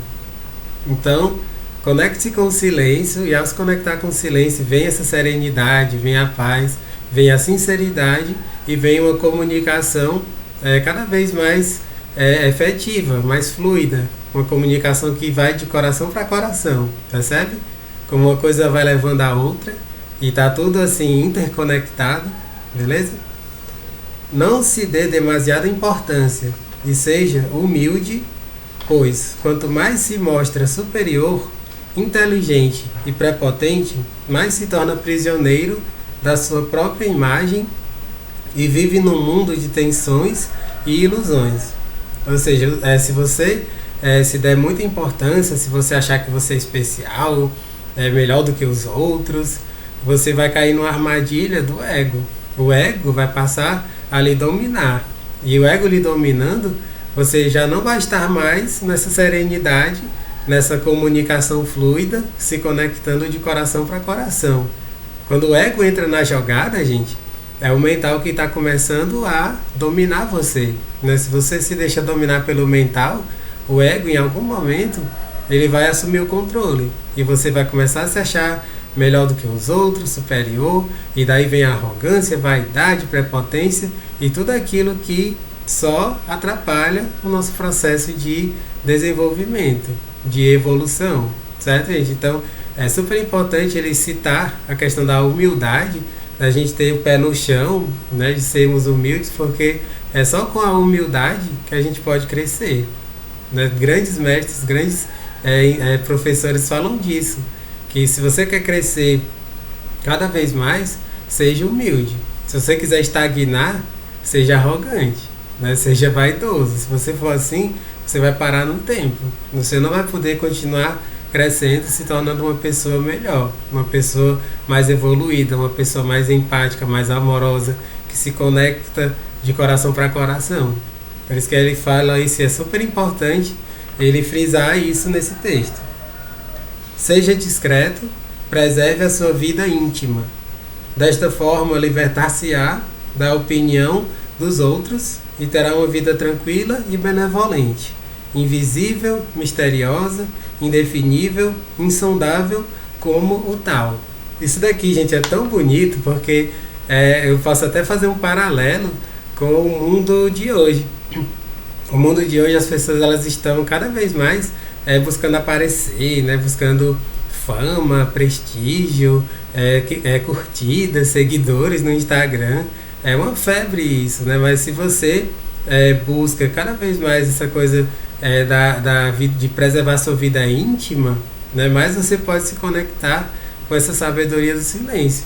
Então, conecte-se com o silêncio, e ao se conectar com o silêncio, vem essa serenidade, vem a paz, vem a sinceridade e vem uma comunicação cada vez mais efetiva, mais fluida, uma comunicação que vai de coração para coração, percebe? Como uma coisa vai levando a outra e está tudo assim interconectado, beleza? Não se dê demasiada importância e seja humilde, pois quanto mais se mostra superior, inteligente e prepotente, mais se torna prisioneiro da sua própria imagem e vive num mundo de tensões e ilusões. Ou seja, se você se der muita importância, se você achar que você é especial, é melhor do que os outros, você vai cair numa armadilha do ego. O ego vai passar a lhe dominar. E o ego lhe dominando, você já não vai estar mais nessa serenidade, nessa comunicação fluida, se conectando de coração para coração. Quando o ego entra na jogada, gente, é o mental que está começando a dominar você, né? Se você se deixa dominar pelo mental, o ego em algum momento ele vai assumir o controle e você vai começar a se achar melhor do que os outros, superior, e daí vem a arrogância, vaidade, prepotência e tudo aquilo que só atrapalha o nosso processo de desenvolvimento, de evolução, certo, gente? Então é super importante ele citar a questão da humildade, da gente ter o pé no chão, né, de sermos humildes, porque é só com a humildade que a gente pode crescer, né? Grandes mestres, grandes professores falam disso, que se você quer crescer cada vez mais, seja humilde. Se você quiser estagnar, seja arrogante, né? Seja vaidoso. Se você for assim, você vai parar no tempo. Você não vai poder continuar crescendo, se tornando uma pessoa melhor, uma pessoa mais evoluída, uma pessoa mais empática, mais amorosa, que se conecta de coração para coração. Por isso que ele fala isso, é super importante ele frisar isso nesse texto. Seja discreto, preserve a sua vida íntima. Desta forma, libertar-se-á da opinião dos outros e terá uma vida tranquila e benevolente, invisível, misteriosa, indefinível, insondável como o tal. Isso daqui, gente, é tão bonito porque eu posso até fazer um paralelo com o mundo de hoje. O mundo de hoje, as pessoas elas estão cada vez mais buscando aparecer, né? Buscando fama, prestígio, curtidas, seguidores no Instagram. É uma febre isso, né? Mas se você busca cada vez mais essa coisa da vida, de preservar sua vida íntima, né? Mais você pode se conectar com essa sabedoria do silêncio.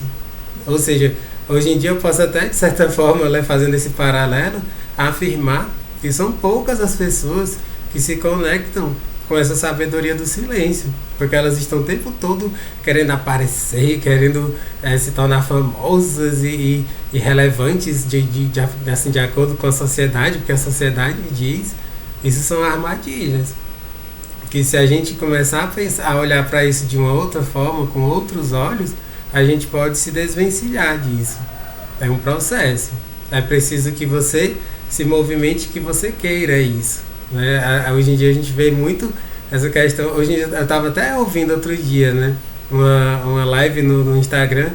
Ou seja, hoje em dia eu posso até, de certa forma, fazendo esse paralelo, afirmar que são poucas as pessoas que se conectam com essa sabedoria do silêncio, porque elas estão o tempo todo querendo aparecer, querendo se tornar famosas e relevantes de acordo com a sociedade, porque a sociedade diz, isso são armadilhas, que se a gente começar a olhar para isso de uma outra forma, com outros olhos, a gente pode se desvencilhar disso. É um processo. É preciso que você se movimente, que você queira isso. Né? Hoje em dia a gente vê muito essa questão. Hoje em dia, eu estava até ouvindo outro dia, né? Uma live no Instagram.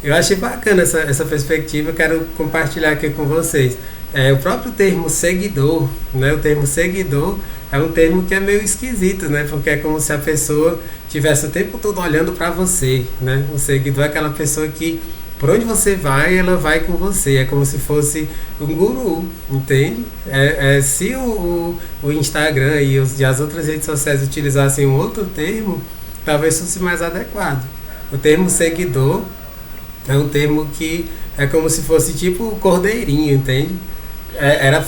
Eu achei bacana essa perspectiva, quero compartilhar aqui com vocês. O próprio termo seguidor, né? O termo seguidor é um termo que é meio esquisito, né? Porque é como se a pessoa tivesse o tempo todo olhando para você, né? O seguidor é aquela pessoa que por onde você vai, ela vai com você. É como se fosse um guru, entende? Se o Instagram e as outras redes sociais utilizassem um outro termo, talvez fosse mais adequado. O termo seguidor é um termo que é como se fosse tipo o cordeirinho, entende?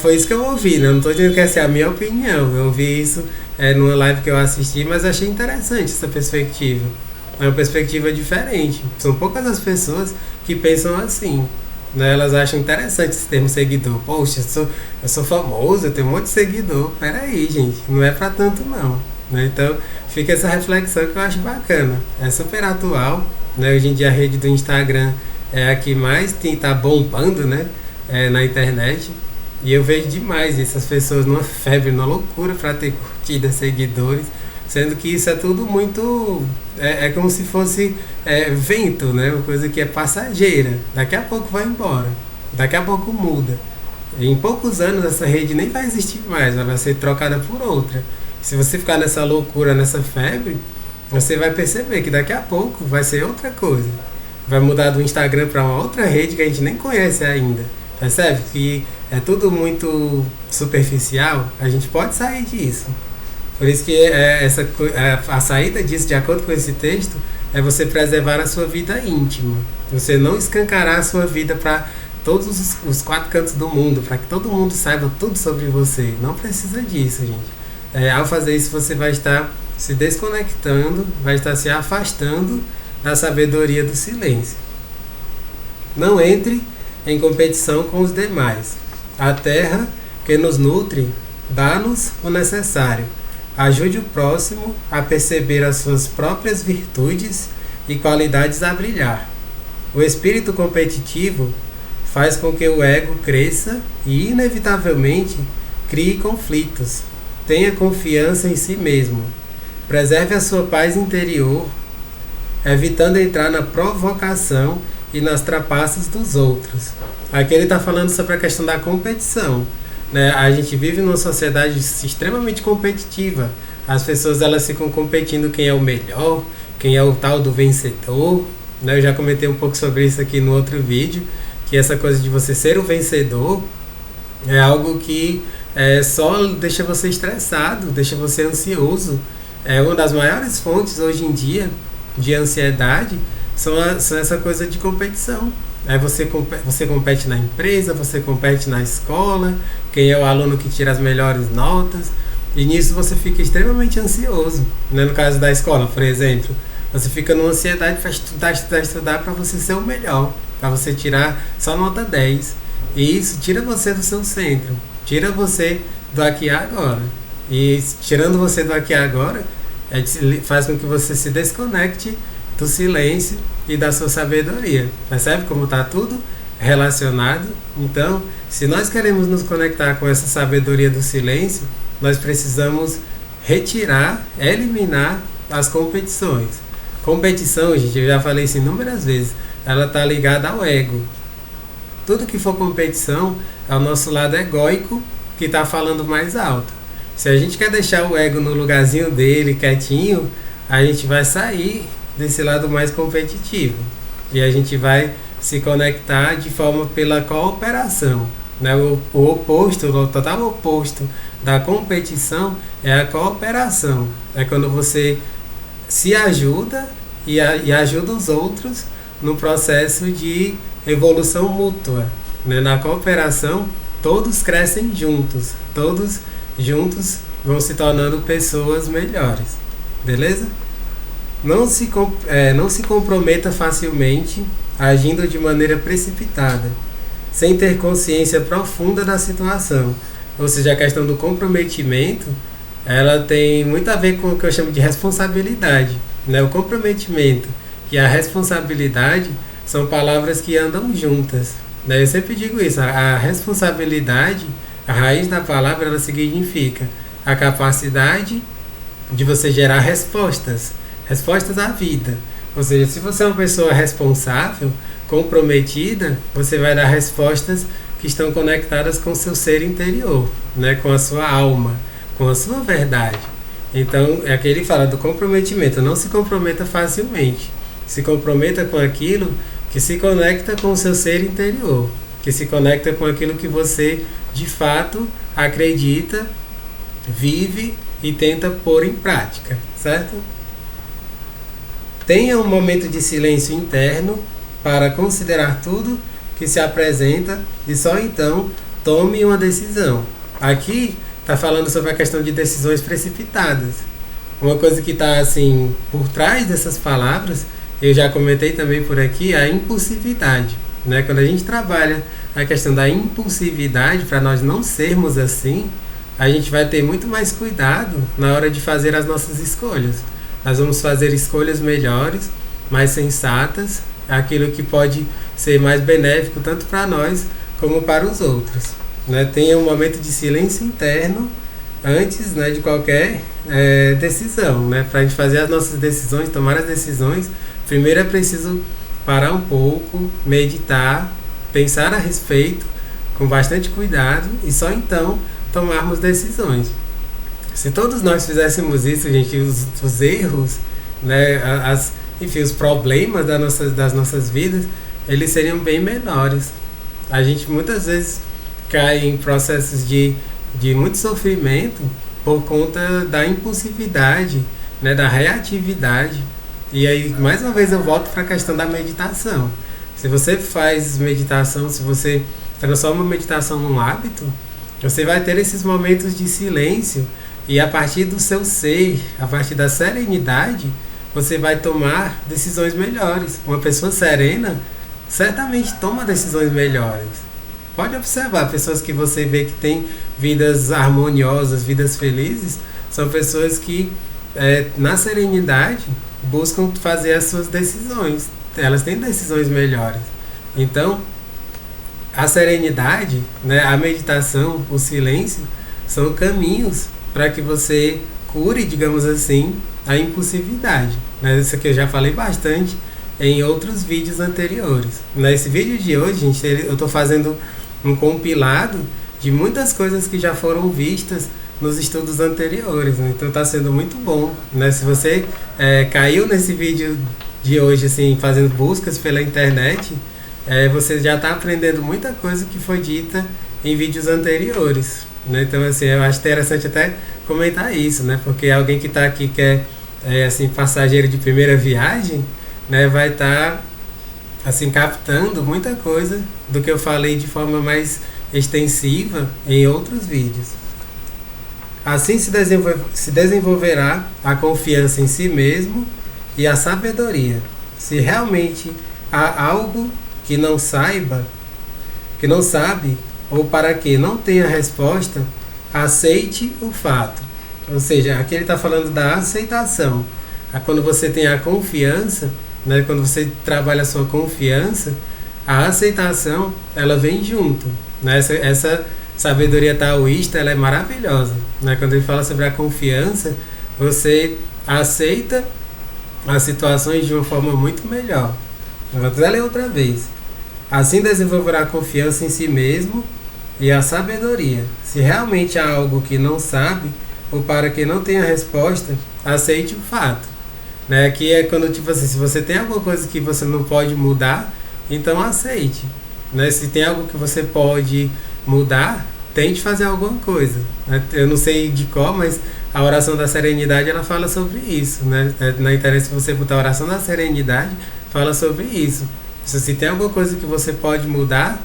Foi isso que eu ouvi, né? Não estou dizendo que essa é a minha opinião. Eu ouvi isso numa live que eu assisti, mas achei interessante essa perspectiva. É uma perspectiva diferente. São poucas as pessoas que pensam assim. Né? Elas acham interessante esse termo seguidor. Poxa, eu sou famoso, eu tenho um monte de seguidor. Peraí, gente, não é pra tanto não. Né? Então, fica essa reflexão que eu acho bacana. É super atual. Né? Hoje em dia a rede do Instagram é a que mais está bombando, né? Na internet. E eu vejo demais essas pessoas numa febre, numa loucura para ter curtidas, seguidores. Sendo que isso é tudo muito. É como se fosse vento, né? Uma coisa que é passageira. Daqui a pouco vai embora. Daqui a pouco muda. Em poucos anos essa rede nem vai existir mais, ela vai ser trocada por outra. Se você ficar nessa loucura, nessa febre, você vai perceber que daqui a pouco vai ser outra coisa. Vai mudar do Instagram para uma outra rede que a gente nem conhece ainda. Percebe que é tudo muito superficial? A gente pode sair disso. Por isso que a saída disso, de acordo com esse texto, é você preservar a sua vida íntima. Você não escancarar a sua vida para todos os quatro cantos do mundo, para que todo mundo saiba tudo sobre você. Não precisa disso, gente. Ao fazer isso, você vai estar se desconectando, vai estar se afastando da sabedoria do silêncio. Não entre em competição com os demais. A terra que nos nutre dá-nos o necessário. Ajude o próximo a perceber as suas próprias virtudes e qualidades a brilhar. O espírito competitivo faz com que o ego cresça e, inevitavelmente, crie conflitos. Tenha confiança em si mesmo. Preserve a sua paz interior, evitando entrar na provocação e nas trapaças dos outros. Aqui ele está falando sobre a questão da competição. Né? A gente vive numa sociedade extremamente competitiva. As pessoas elas ficam competindo quem é o melhor, quem é o tal do vencedor. Né? Eu já comentei um pouco sobre isso aqui no outro vídeo, que essa coisa de você ser o vencedor é algo que só deixa você estressado, deixa você ansioso. Uma das maiores fontes hoje em dia de ansiedade são essa coisa de competição. Você compete na empresa, você compete na escola, quem é o aluno que tira as melhores notas, e nisso você fica extremamente ansioso. Né? No caso da escola, por exemplo, você fica numa ansiedade para estudar para você ser o melhor, para você tirar só nota 10. E isso tira você do seu centro, tira você do aqui e agora. E tirando você do aqui e agora, faz com que você se desconecte do silêncio e da sua sabedoria. Percebe como está tudo relacionado? Então, se nós queremos nos conectar com essa sabedoria do silêncio, nós precisamos retirar, eliminar as competições. Competição, gente, eu já falei isso inúmeras vezes, ela está ligada ao ego. Tudo que for competição é o nosso lado egóico que está falando mais alto. Se a gente quer deixar o ego no lugarzinho dele, quietinho, a gente vai sair desse lado mais competitivo. E a gente vai se conectar de forma pela cooperação. Né? O oposto, o total oposto da competição é a cooperação. É quando você se ajuda e ajuda os outros no processo de evolução mútua. Né? Na cooperação, todos crescem juntos. Todos juntos vão se tornando pessoas melhores. Beleza? Não se comprometa facilmente, agindo de maneira precipitada, sem ter consciência profunda da situação. Ou seja, a questão do comprometimento, ela tem muito a ver com o que eu chamo de responsabilidade. Né? O comprometimento e a responsabilidade são palavras que andam juntas. Né? Eu sempre digo isso, a responsabilidade, a raiz da palavra, ela significa a capacidade de você gerar respostas, respostas à vida. Ou seja, se você é uma pessoa responsável, comprometida, você vai dar respostas que estão conectadas com o seu ser interior, né? Com a sua alma, com a sua verdade. Então, é que ele fala do comprometimento. Não se comprometa facilmente. Se comprometa com aquilo que se conecta com o seu ser interior, que se conecta com aquilo que você, de fato, acredita, vive e tenta pôr em prática, certo? Tenha um momento de silêncio interno para considerar tudo que se apresenta e só então tome uma decisão. Aqui está falando sobre a questão de decisões precipitadas. Uma coisa que está assim por trás dessas palavras, eu já comentei também por aqui, a impulsividade. Né? Quando a gente trabalha a questão da impulsividade, para nós não sermos assim, a gente vai ter muito mais cuidado na hora de fazer as nossas escolhas. Nós vamos fazer escolhas melhores, mais sensatas, aquilo que pode ser mais benéfico tanto para nós como para os outros. Né? Tenha um momento de silêncio interno antes, né, de qualquer decisão. Né? Para a gente fazer as nossas decisões, tomar as decisões, primeiro é preciso parar um pouco, meditar, pensar a respeito com bastante cuidado e só então tomarmos decisões. Se todos nós fizéssemos isso, gente, os erros, né, enfim, os problemas das nossas vidas, eles seriam bem menores. A gente muitas vezes cai em processos de muito sofrimento por conta da impulsividade, né, da reatividade. E aí, mais uma vez, eu volto para a questão da meditação. Se você faz meditação, se você transforma a meditação num hábito, você vai ter esses momentos de silêncio e a partir do seu ser, a partir da serenidade, você vai tomar decisões melhores. Uma pessoa serena certamente toma decisões melhores. Pode observar, pessoas que você vê que têm vidas harmoniosas, vidas felizes, são pessoas que na serenidade buscam fazer as suas decisões. Elas têm decisões melhores. Então, a serenidade, né, a meditação, o silêncio, são caminhos para que você cure, digamos assim, a impulsividade. Né? Isso aqui eu já falei bastante em outros vídeos anteriores. Nesse vídeo de hoje, gente, eu estou fazendo um compilado de muitas coisas que já foram vistas nos estudos anteriores. Né? Então está sendo muito bom. Né? Se você caiu nesse vídeo de hoje, assim, fazendo buscas pela internet, você já está aprendendo muita coisa que foi dita em vídeos anteriores. Né? Então, assim, eu acho interessante até comentar isso, né? Porque alguém que está aqui que assim, passageiro de primeira viagem, né, vai estar assim, captando muita coisa do que eu falei de forma mais extensiva em outros vídeos. Assim se desenvolverá a confiança em si mesmo e a sabedoria. Se realmente há algo que não sabe, ou para que não tenha resposta, aceite o fato. Ou seja, aqui ele está falando da aceitação. Quando você tem a confiança, né, quando você trabalha a sua confiança, a aceitação, ela vem junto. Né? Essa sabedoria taoísta, ela é maravilhosa. Né? Quando ele fala sobre a confiança, você aceita as situações de uma forma muito melhor. Vou até ler outra vez. Assim desenvolverá a confiança em si mesmo e a sabedoria. Se realmente há algo que não sabe, ou para que não tenha resposta, aceite o fato. Né? Aqui é quando, tipo assim, se você tem alguma coisa que você não pode mudar, então aceite. Né? Se tem algo que você pode mudar, tente fazer alguma coisa. Né? Eu não sei de qual, mas a oração da serenidade, ela fala sobre isso. Né? Na internet, se você botar a oração da serenidade, fala sobre isso. Se tem alguma coisa que você pode mudar,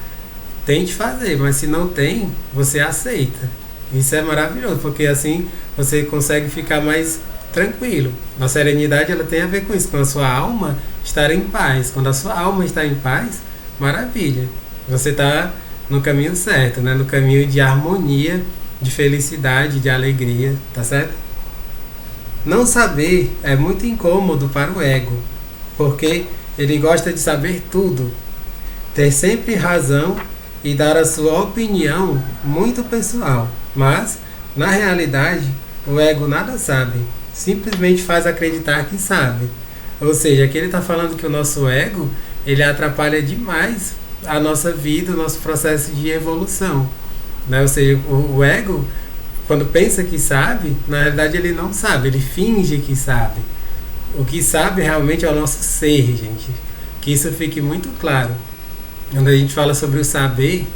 tente fazer, mas se não tem, você aceita. Isso é maravilhoso, porque assim você consegue ficar mais tranquilo. A serenidade, ela tem a ver com isso, com a sua alma estar em paz. Quando a sua alma está em paz, maravilha. Você está no caminho certo, né? No caminho de harmonia, de felicidade, de alegria, tá certo? Não saber é muito incômodo para o ego. porque ele gosta de saber tudo, ter sempre razão e dar a sua opinião muito pessoal. Mas, na realidade, o ego nada sabe, simplesmente faz acreditar que sabe. Ou seja, aqui ele está falando que o nosso ego, ele atrapalha demais a nossa vida, o nosso processo de evolução. Né? Ou seja, o ego, quando pensa que sabe, na realidade ele não sabe, ele finge que sabe. O que sabe realmente é o nosso ser, gente. Que isso fique muito claro. Quando a gente fala sobre o saber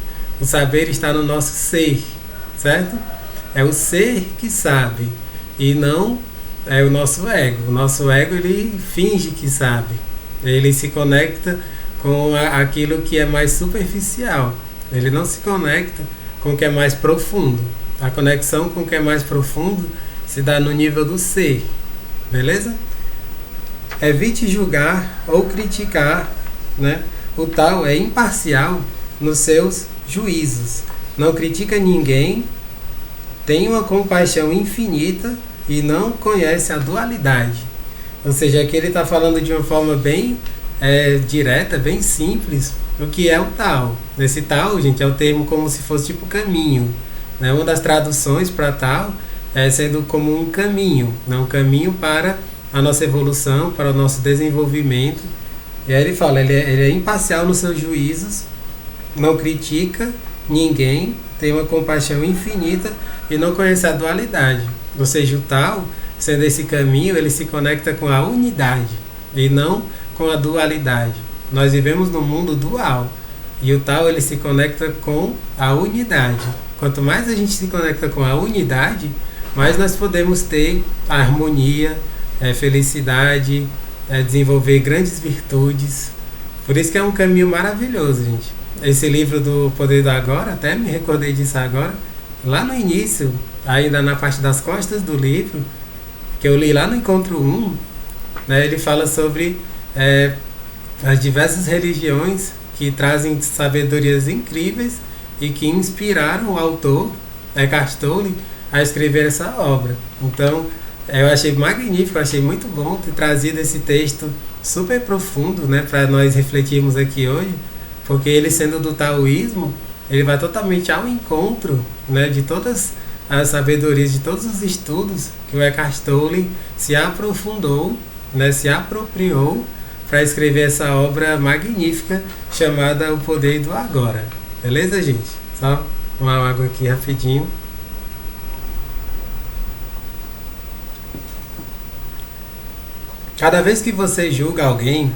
está no nosso ser, certo? É o ser que sabe e não é o nosso ego. O nosso ego, ele finge que sabe. Ele se conecta com aquilo que é mais superficial. Ele não se conecta com o que é mais profundo. A conexão com o que é mais profundo se dá no nível do ser. Beleza? Evite julgar ou criticar, né? O tal é imparcial nos seus juízos. Não critica ninguém, tem uma compaixão infinita e não conhece a dualidade. Ou seja, aqui ele está falando de uma forma bem direta, bem simples, o que é o tal. Esse tal, gente, é o termo como se fosse tipo caminho. Né? Uma das traduções para tal é sendo como um caminho, né? Um caminho para a nossa evolução, para o nosso desenvolvimento. E aí ele fala, ele é imparcial nos seus juízos, não critica ninguém, tem uma compaixão infinita e não conhece a dualidade. Ou seja, o tal, sendo esse caminho, ele se conecta com a unidade e não com a dualidade. Nós vivemos num mundo dual e o tal, ele se conecta com a unidade. Quanto mais a gente se conecta com a unidade, mais nós podemos ter harmonia, felicidade, desenvolver grandes virtudes. Por isso que é um caminho maravilhoso, gente. Esse livro do Poder do Agora, até me recordei disso agora, lá no início, ainda na parte das costas do livro, que eu li lá no Encontro 1, né, ele fala sobre as diversas religiões que trazem sabedorias incríveis e que inspiraram o autor, Eckhart Tolle, a escrever essa obra. Então, eu achei magnífico, achei muito bom ter trazido esse texto super profundo, né, para nós refletirmos aqui hoje, porque ele, sendo do taoísmo, ele vai totalmente ao encontro, né, de todas as sabedorias, de todos os estudos que o Eckhart Tolle se aprofundou, né, se apropriou para escrever essa obra magnífica chamada O Poder do Agora. Beleza, gente? Só uma água aqui rapidinho. Cada vez que você julga alguém,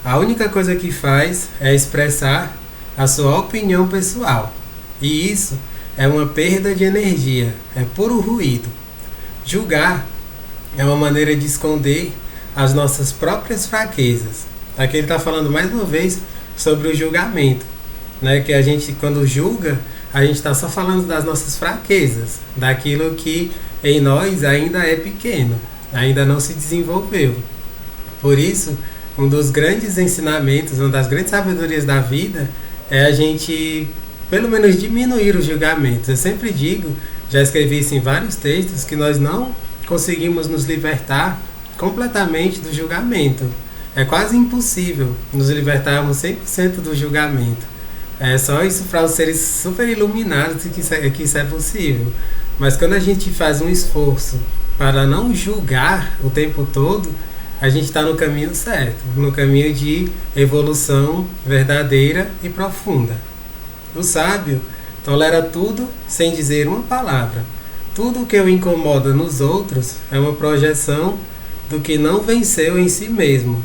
a única coisa que faz é expressar a sua opinião pessoal. E isso é uma perda de energia, é puro ruído. Julgar é uma maneira de esconder as nossas próprias fraquezas. Aqui ele está falando mais uma vez sobre o julgamento, né? Que a gente, quando julga, a gente está só falando das nossas fraquezas, daquilo que em nós ainda é pequeno, ainda não se desenvolveu. Por isso, um dos grandes ensinamentos, uma das grandes sabedorias da vida é a gente, pelo menos, diminuir os julgamentos. Eu sempre digo, já escrevi isso em vários textos, que nós não conseguimos nos libertar completamente do julgamento. É quase impossível nos libertarmos 100% do julgamento. É só isso para os seres super iluminados que isso é possível. Mas quando a gente faz um esforço para não julgar o tempo todo, a gente está no caminho certo, no caminho de evolução verdadeira e profunda. O sábio tolera tudo sem dizer uma palavra. Tudo o que o incomoda nos outros é uma projeção do que não venceu em si mesmo.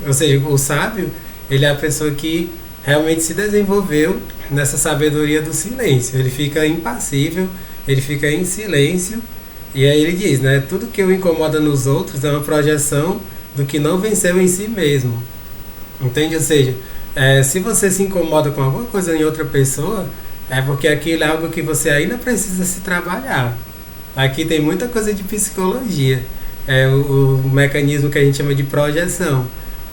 Ou seja, o sábio, ele é a pessoa que realmente se desenvolveu nessa sabedoria do silêncio. Ele fica impassível, ele fica em silêncio. E aí ele diz, né, tudo que o incomoda nos outros é uma projeção do que não venceu em si mesmo. Entende? Ou seja, se você se incomoda com alguma coisa em outra pessoa, é porque aquilo é algo que você ainda precisa se trabalhar. Aqui tem muita coisa de psicologia. É o mecanismo que a gente chama de projeção.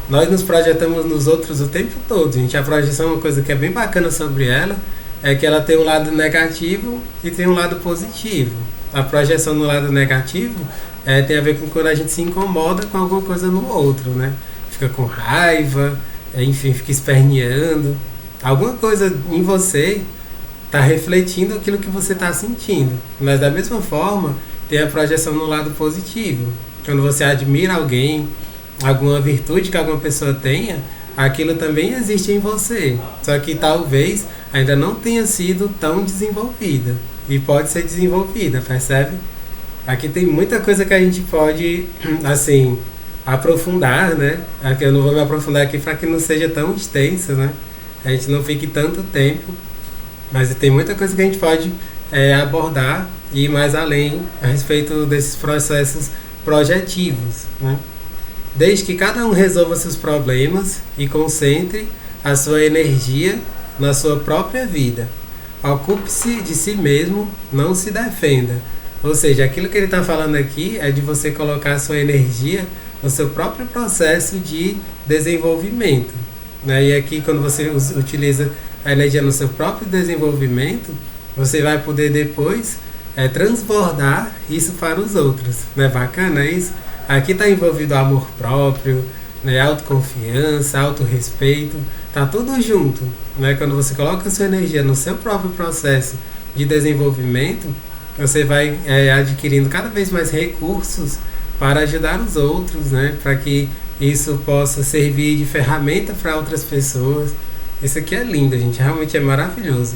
Nós nos projetamos nos outros o tempo todo, gente. A projeção é uma coisa que é bem bacana sobre ela, é que ela tem um lado negativo e tem um lado positivo. A projeção no lado negativo tem a ver com quando a gente se incomoda com alguma coisa no outro, né? fica com raiva, enfim, fica esperneando. Alguma coisa em você está refletindo aquilo que você está sentindo. Mas da mesma forma, tem a projeção no lado positivo. Quando você admira alguém, alguma virtude que alguma pessoa tenha, aquilo também existe em você. Só que talvez ainda não tenha sido tão desenvolvida. E pode ser desenvolvida, percebe? Aqui tem muita coisa que a gente pode, assim, aprofundar, né? Aqui eu não vou me aprofundar aqui para que não seja tão extenso, né? A gente não fique tanto tempo. Mas tem muita coisa que a gente pode abordar e ir mais além a respeito desses processos projetivos, né? Desde que cada um resolva seus problemas e concentre a sua energia na sua própria vida. Ocupe-se de si mesmo, não se defenda. Ou seja, aquilo que ele está falando aqui é de você colocar a sua energia no seu próprio processo de desenvolvimento, né? E aqui, quando você utiliza a energia no seu próprio desenvolvimento, você vai poder depois transbordar isso para os outros. Não é bacana isso? Aqui está envolvido amor próprio, né? Autoconfiança, autorrespeito, está tudo junto, né? Quando você coloca a sua energia no seu próprio processo de desenvolvimento, você vai adquirindo cada vez mais recursos para ajudar os outros, né? Para que isso possa servir de ferramenta para outras pessoas. Isso aqui é lindo, gente, realmente é maravilhoso.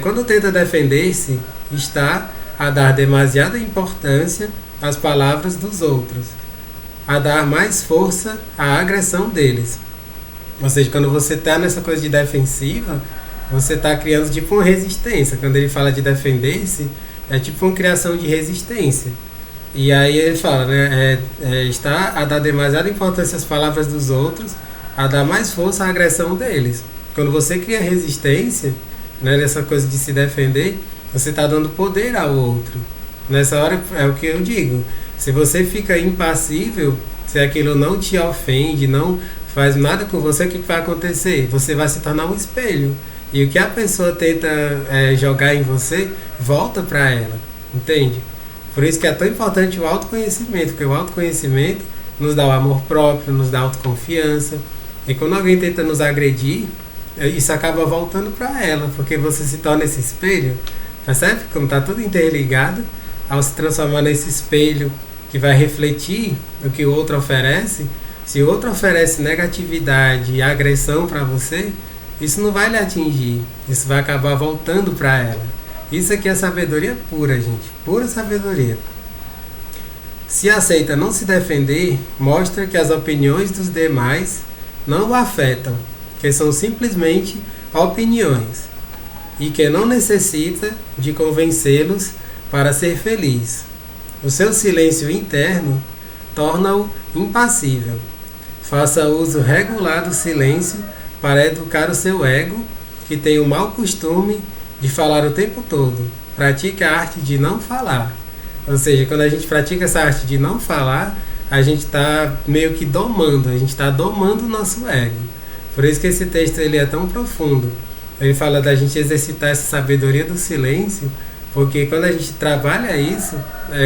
Quando tenta defender-se, está a dar demasiada importância às palavras dos outros, a dar mais força à agressão deles. Ou seja, quando você está nessa coisa de defensiva, você está criando tipo uma resistência. Quando ele fala de defender-se, é tipo uma criação de resistência. E aí ele fala, né, está a dar demasiada importância às palavras dos outros, a dar mais força à agressão deles. Quando você cria resistência, né, nessa coisa de se defender, você está dando poder ao outro. Nessa hora é o que eu digo. Se você fica impassível, se aquilo não te ofende, não faz nada com você, o que vai acontecer? Você vai se tornar um espelho. E o que a pessoa tenta jogar em você, volta para ela. Entende? Por isso que é tão importante o autoconhecimento, porque o autoconhecimento nos dá o amor próprio, nos dá autoconfiança. E quando alguém tenta nos agredir, isso acaba voltando para ela, porque você se torna esse espelho. Percebe? Como está tudo interligado, ao se transformar nesse espelho que vai refletir o que o outro oferece. Se o outro oferece negatividade e agressão para você, isso não vai lhe atingir, isso vai acabar voltando para ela. Isso aqui é sabedoria pura, gente, pura sabedoria. Se aceita não se defender, mostra que as opiniões dos demais não o afetam, que são simplesmente opiniões, e que não necessita de convencê-los para ser feliz. O seu silêncio interno torna-o impassível. Faça uso regular do silêncio para educar o seu ego, que tem o mau costume de falar o tempo todo. Pratique a arte de não falar. Ou seja, quando a gente pratica essa arte de não falar, a gente está meio que domando, a gente está domando o nosso ego. Por isso que esse texto ele é tão profundo. Ele fala da gente exercitar essa sabedoria do silêncio, porque quando a gente trabalha isso,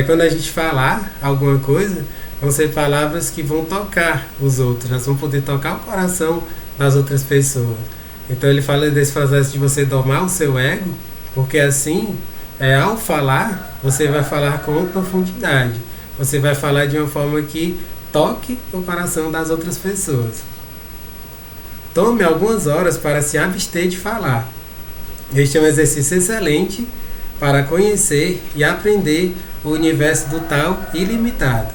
quando a gente falar alguma coisa, vão ser palavras que vão tocar os outros, elas vão poder tocar o coração das outras pessoas. Então ele fala desse processo de você domar o seu ego, porque assim, ao falar, você vai falar com profundidade. Você vai falar de uma forma que toque o coração das outras pessoas. Tome algumas horas para se abster de falar. Este é um exercício excelente para conhecer e aprender o universo do tal ilimitado,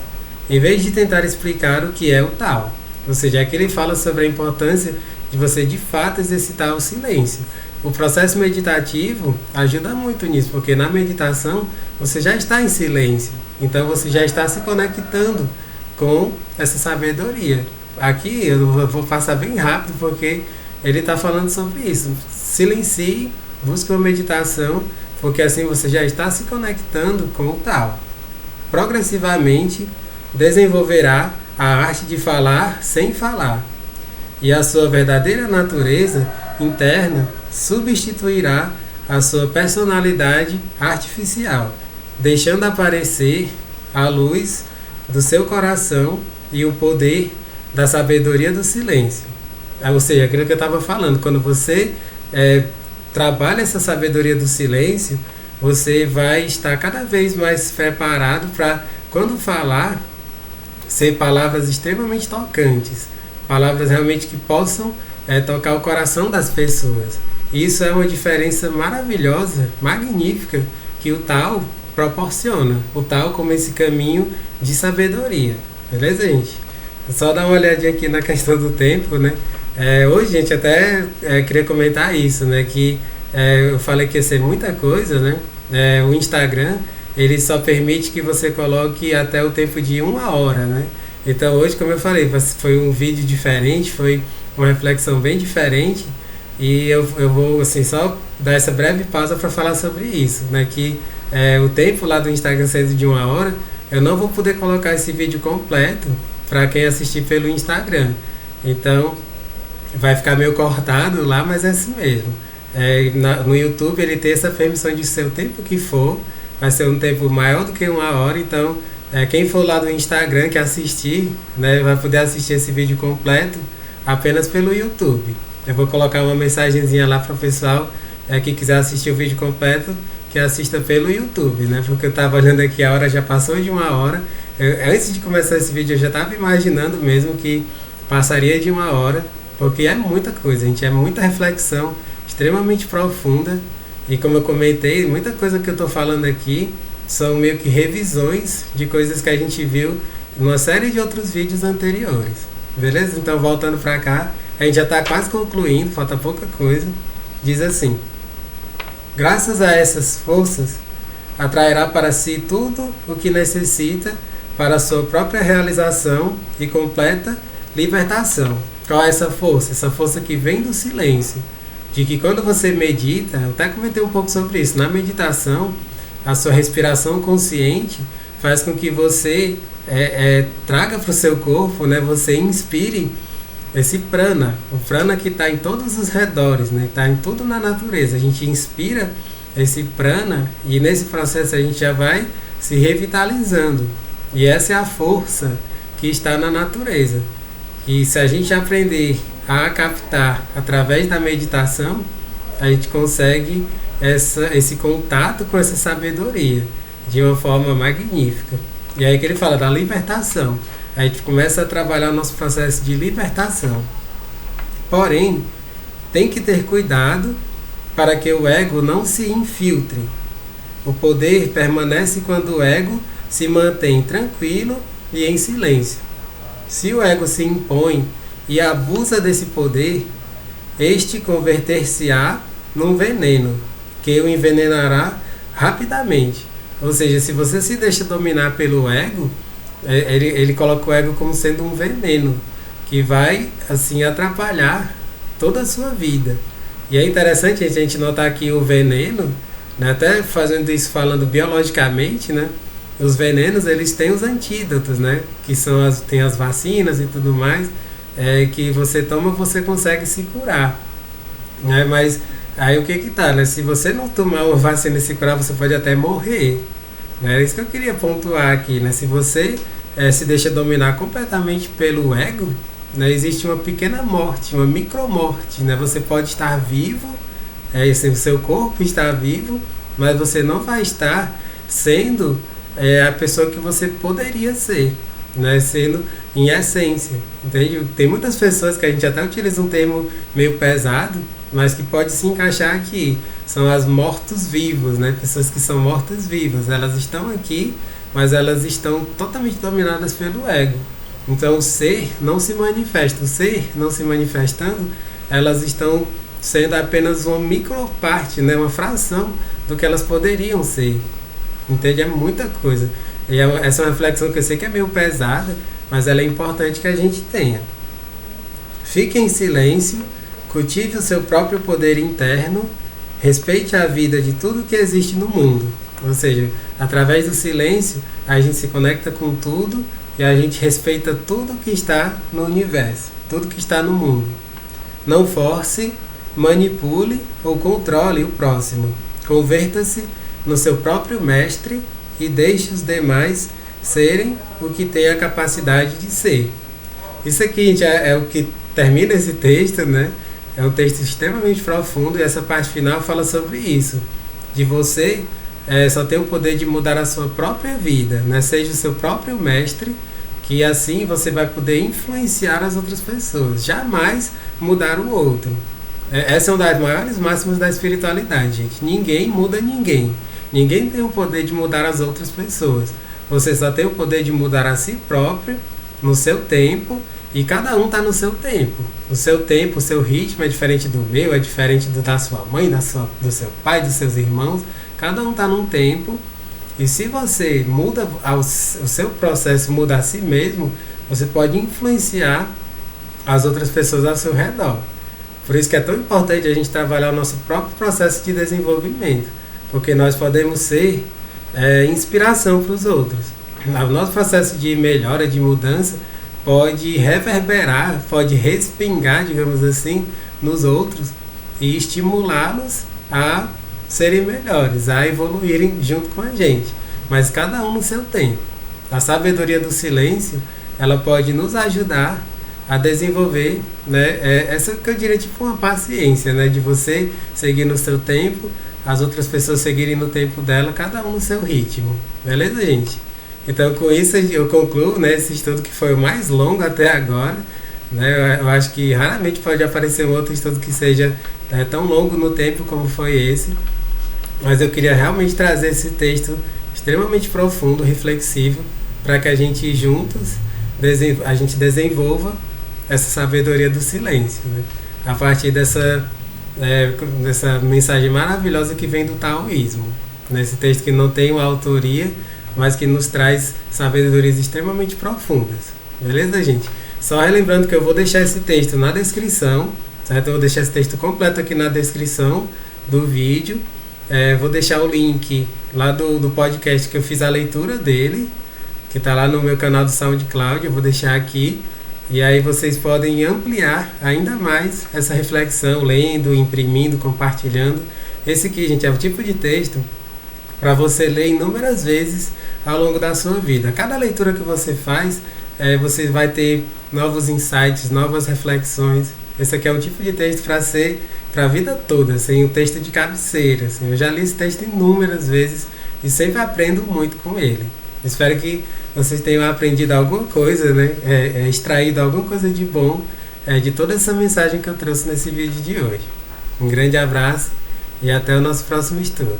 em vez de tentar explicar o que é o tal. Ou seja, aqui ele fala sobre a importância de você de fato exercitar o silêncio. O processo meditativo ajuda muito nisso, porque na meditação você já está em silêncio, então você já está se conectando com essa sabedoria. Aqui eu vou passar bem rápido, porque ele está falando sobre isso. Silencie, busque uma meditação, porque assim você já está se conectando com o tal. Progressivamente desenvolverá a arte de falar sem falar, e a sua verdadeira natureza interna substituirá a sua personalidade artificial, deixando aparecer a luz do seu coração e o poder da sabedoria do silêncio. Ou seja, aquilo que eu estava falando, quando você trabalha essa sabedoria do silêncio, você vai estar cada vez mais preparado para, quando falar, ser palavras extremamente tocantes, palavras realmente que possam tocar o coração das pessoas. E isso é uma diferença maravilhosa, magnífica, que o Tao proporciona. O Tao como esse caminho de sabedoria. Beleza, gente? Só dar uma olhadinha aqui na questão do tempo, né? Hoje, gente, até queria comentar isso, né? Que eu falei que ia ser muita coisa, né? O Instagram, ele só permite que você coloque até o tempo de 1 hora, né? Então hoje, como eu falei, foi um vídeo diferente, foi uma reflexão bem diferente, e eu vou assim só dar essa breve pausa para falar sobre isso, né? Que o tempo lá do Instagram sendo de 1 hora, eu não vou poder colocar esse vídeo completo para quem assistir pelo Instagram. Então vai ficar meio cortado lá, mas é assim mesmo. No YouTube ele tem essa permissão de ser o tempo que for, vai ser um tempo maior do que 1 hora, então quem for lá do Instagram que assistir, né, vai poder assistir esse vídeo completo apenas pelo YouTube. Eu vou colocar uma mensagenzinha lá para o pessoal que quiser assistir o vídeo completo, que assista pelo YouTube, né? Porque eu estava olhando aqui, a hora já passou de 1 hora. Antes de começar esse vídeo eu já estava imaginando mesmo que passaria de 1 hora, porque é muita coisa, gente, é muita reflexão extremamente profunda, e como eu comentei, muita coisa que eu estou falando aqui são meio que revisões de coisas que a gente viu em uma série de outros vídeos anteriores, beleza? Então voltando para cá, a gente já está quase concluindo, falta pouca coisa. Diz assim: graças a essas forças, atrairá para si tudo o que necessita para a sua própria realização e completa libertação. Qual é essa força? Essa força que vem do silêncio. De que quando você medita, eu até comentei um pouco sobre isso, na meditação, a sua respiração consciente faz com que você traga para o seu corpo, né, você inspire esse prana, o prana que está em todos os redores, né, está em tudo na natureza. A gente inspira esse prana e nesse processo a gente já vai se revitalizando. E essa é a força que está na natureza. E se a gente aprender a captar através da meditação, a gente consegue esse contato com essa sabedoria de uma forma magnífica. E aí que ele fala da libertação. A gente começa a trabalhar o nosso processo de libertação. Porém, tem que ter cuidado para que o ego não se infiltre. O poder permanece quando o ego se mantém tranquilo e em silêncio. Se o ego se impõe e abusa desse poder, este converter-se-á num veneno, que o envenenará rapidamente. Ou seja, se você se deixa dominar pelo ego, ele coloca o ego como sendo um veneno, que vai assim atrapalhar toda a sua vida. E é interessante a gente notar aqui o veneno, né, até fazendo isso falando biologicamente, né? Os venenos, eles têm os antídotos, né? Que são tem as vacinas e tudo mais, que você toma, você consegue se curar, né? Mas aí o que tá, né? Se você não tomar uma vacina e se curar, você pode até morrer, né? É isso que eu queria pontuar aqui, né? Se você se deixa dominar completamente pelo ego, né, existe uma pequena morte, uma micromorte, né? Você pode estar vivo, o seu corpo está vivo, mas você não vai estar sendo a pessoa que você poderia ser, né? Sendo em essência, entende? Tem muitas pessoas que a gente até utiliza um termo meio pesado, mas que pode se encaixar aqui. São as mortos-vivos, né? Pessoas que são mortas-vivas. Elas estão aqui, mas elas estão totalmente dominadas pelo ego. Então o ser não se manifesta. O ser não se manifestando, elas estão sendo apenas uma microparte, né? Uma fração do que elas poderiam ser. Entende? É muita coisa. E essa é uma reflexão que eu sei que é meio pesada, mas ela é importante que a gente tenha. Fique em silêncio, cultive o seu próprio poder interno, respeite a vida de tudo que existe no mundo. Ou seja, através do silêncio, a gente se conecta com tudo e a gente respeita tudo que está no universo, tudo que está no mundo. Não force, manipule ou controle o próximo. Converta-se no seu próprio mestre e deixe os demais serem o que tem a capacidade de ser. Isso aqui, gente, é o que termina esse texto, né? É um texto extremamente profundo e essa parte final fala sobre isso. De você só ter o poder de mudar a sua própria vida, né? Seja o seu próprio mestre, que assim você vai poder influenciar as outras pessoas. Jamais mudar o outro. Essa é uma das maiores máximas da espiritualidade, gente. Ninguém muda ninguém. Ninguém tem o poder de mudar as outras pessoas. Você só tem o poder de mudar a si próprio, no seu tempo, e cada um está no seu tempo. O seu tempo, o seu ritmo é diferente do meu, é diferente do da sua mãe, do seu pai, dos seus irmãos. Cada um está num tempo. E se você muda o seu processo, muda a si mesmo, você pode influenciar as outras pessoas ao seu redor. Por isso que é tão importante a gente trabalhar o nosso próprio processo de desenvolvimento. Porque nós podemos ser inspiração para os outros. O nosso processo de melhora, de mudança, pode reverberar, pode respingar, digamos assim, nos outros e estimulá-los a serem melhores, a evoluírem junto com a gente. Mas cada um no seu tempo. A sabedoria do silêncio, ela pode nos ajudar a desenvolver, né, essa que eu diria tipo uma paciência, né, de você seguir no seu tempo, as outras pessoas seguirem no tempo dela, cada um no seu ritmo. Beleza, gente? Então, com isso eu concluo, né, esse estudo que foi o mais longo até agora. Né, eu acho que raramente pode aparecer um outro estudo que seja tão longo no tempo como foi esse. Mas eu queria realmente trazer esse texto extremamente profundo, reflexivo, para que a gente juntos desenvolva essa sabedoria do silêncio, né, a partir dessa mensagem maravilhosa que vem do taoísmo. Nesse texto que não tem uma autoria, mas que nos traz sabedorias extremamente profundas. Beleza, gente? Só relembrando que eu vou deixar esse texto na descrição, certo? Eu vou deixar esse texto completo aqui na descrição do vídeo. Vou deixar o link lá do podcast que eu fiz a leitura dele, que está lá no meu canal do SoundCloud. Eu vou deixar aqui. E aí vocês podem ampliar ainda mais essa reflexão, lendo, imprimindo, compartilhando. Esse aqui, gente, é o tipo de texto para você ler inúmeras vezes ao longo da sua vida. Cada leitura que você faz, você vai ter novos insights, novas reflexões. Esse aqui é um tipo de texto para ser para a vida toda, assim, um texto de cabeceira. Assim. Eu já li esse texto inúmeras vezes e sempre aprendo muito com ele. Espero que vocês tenham aprendido alguma coisa, né? Extraído alguma coisa de bom de toda essa mensagem que eu trouxe nesse vídeo de hoje. Um grande abraço e até o nosso próximo estudo.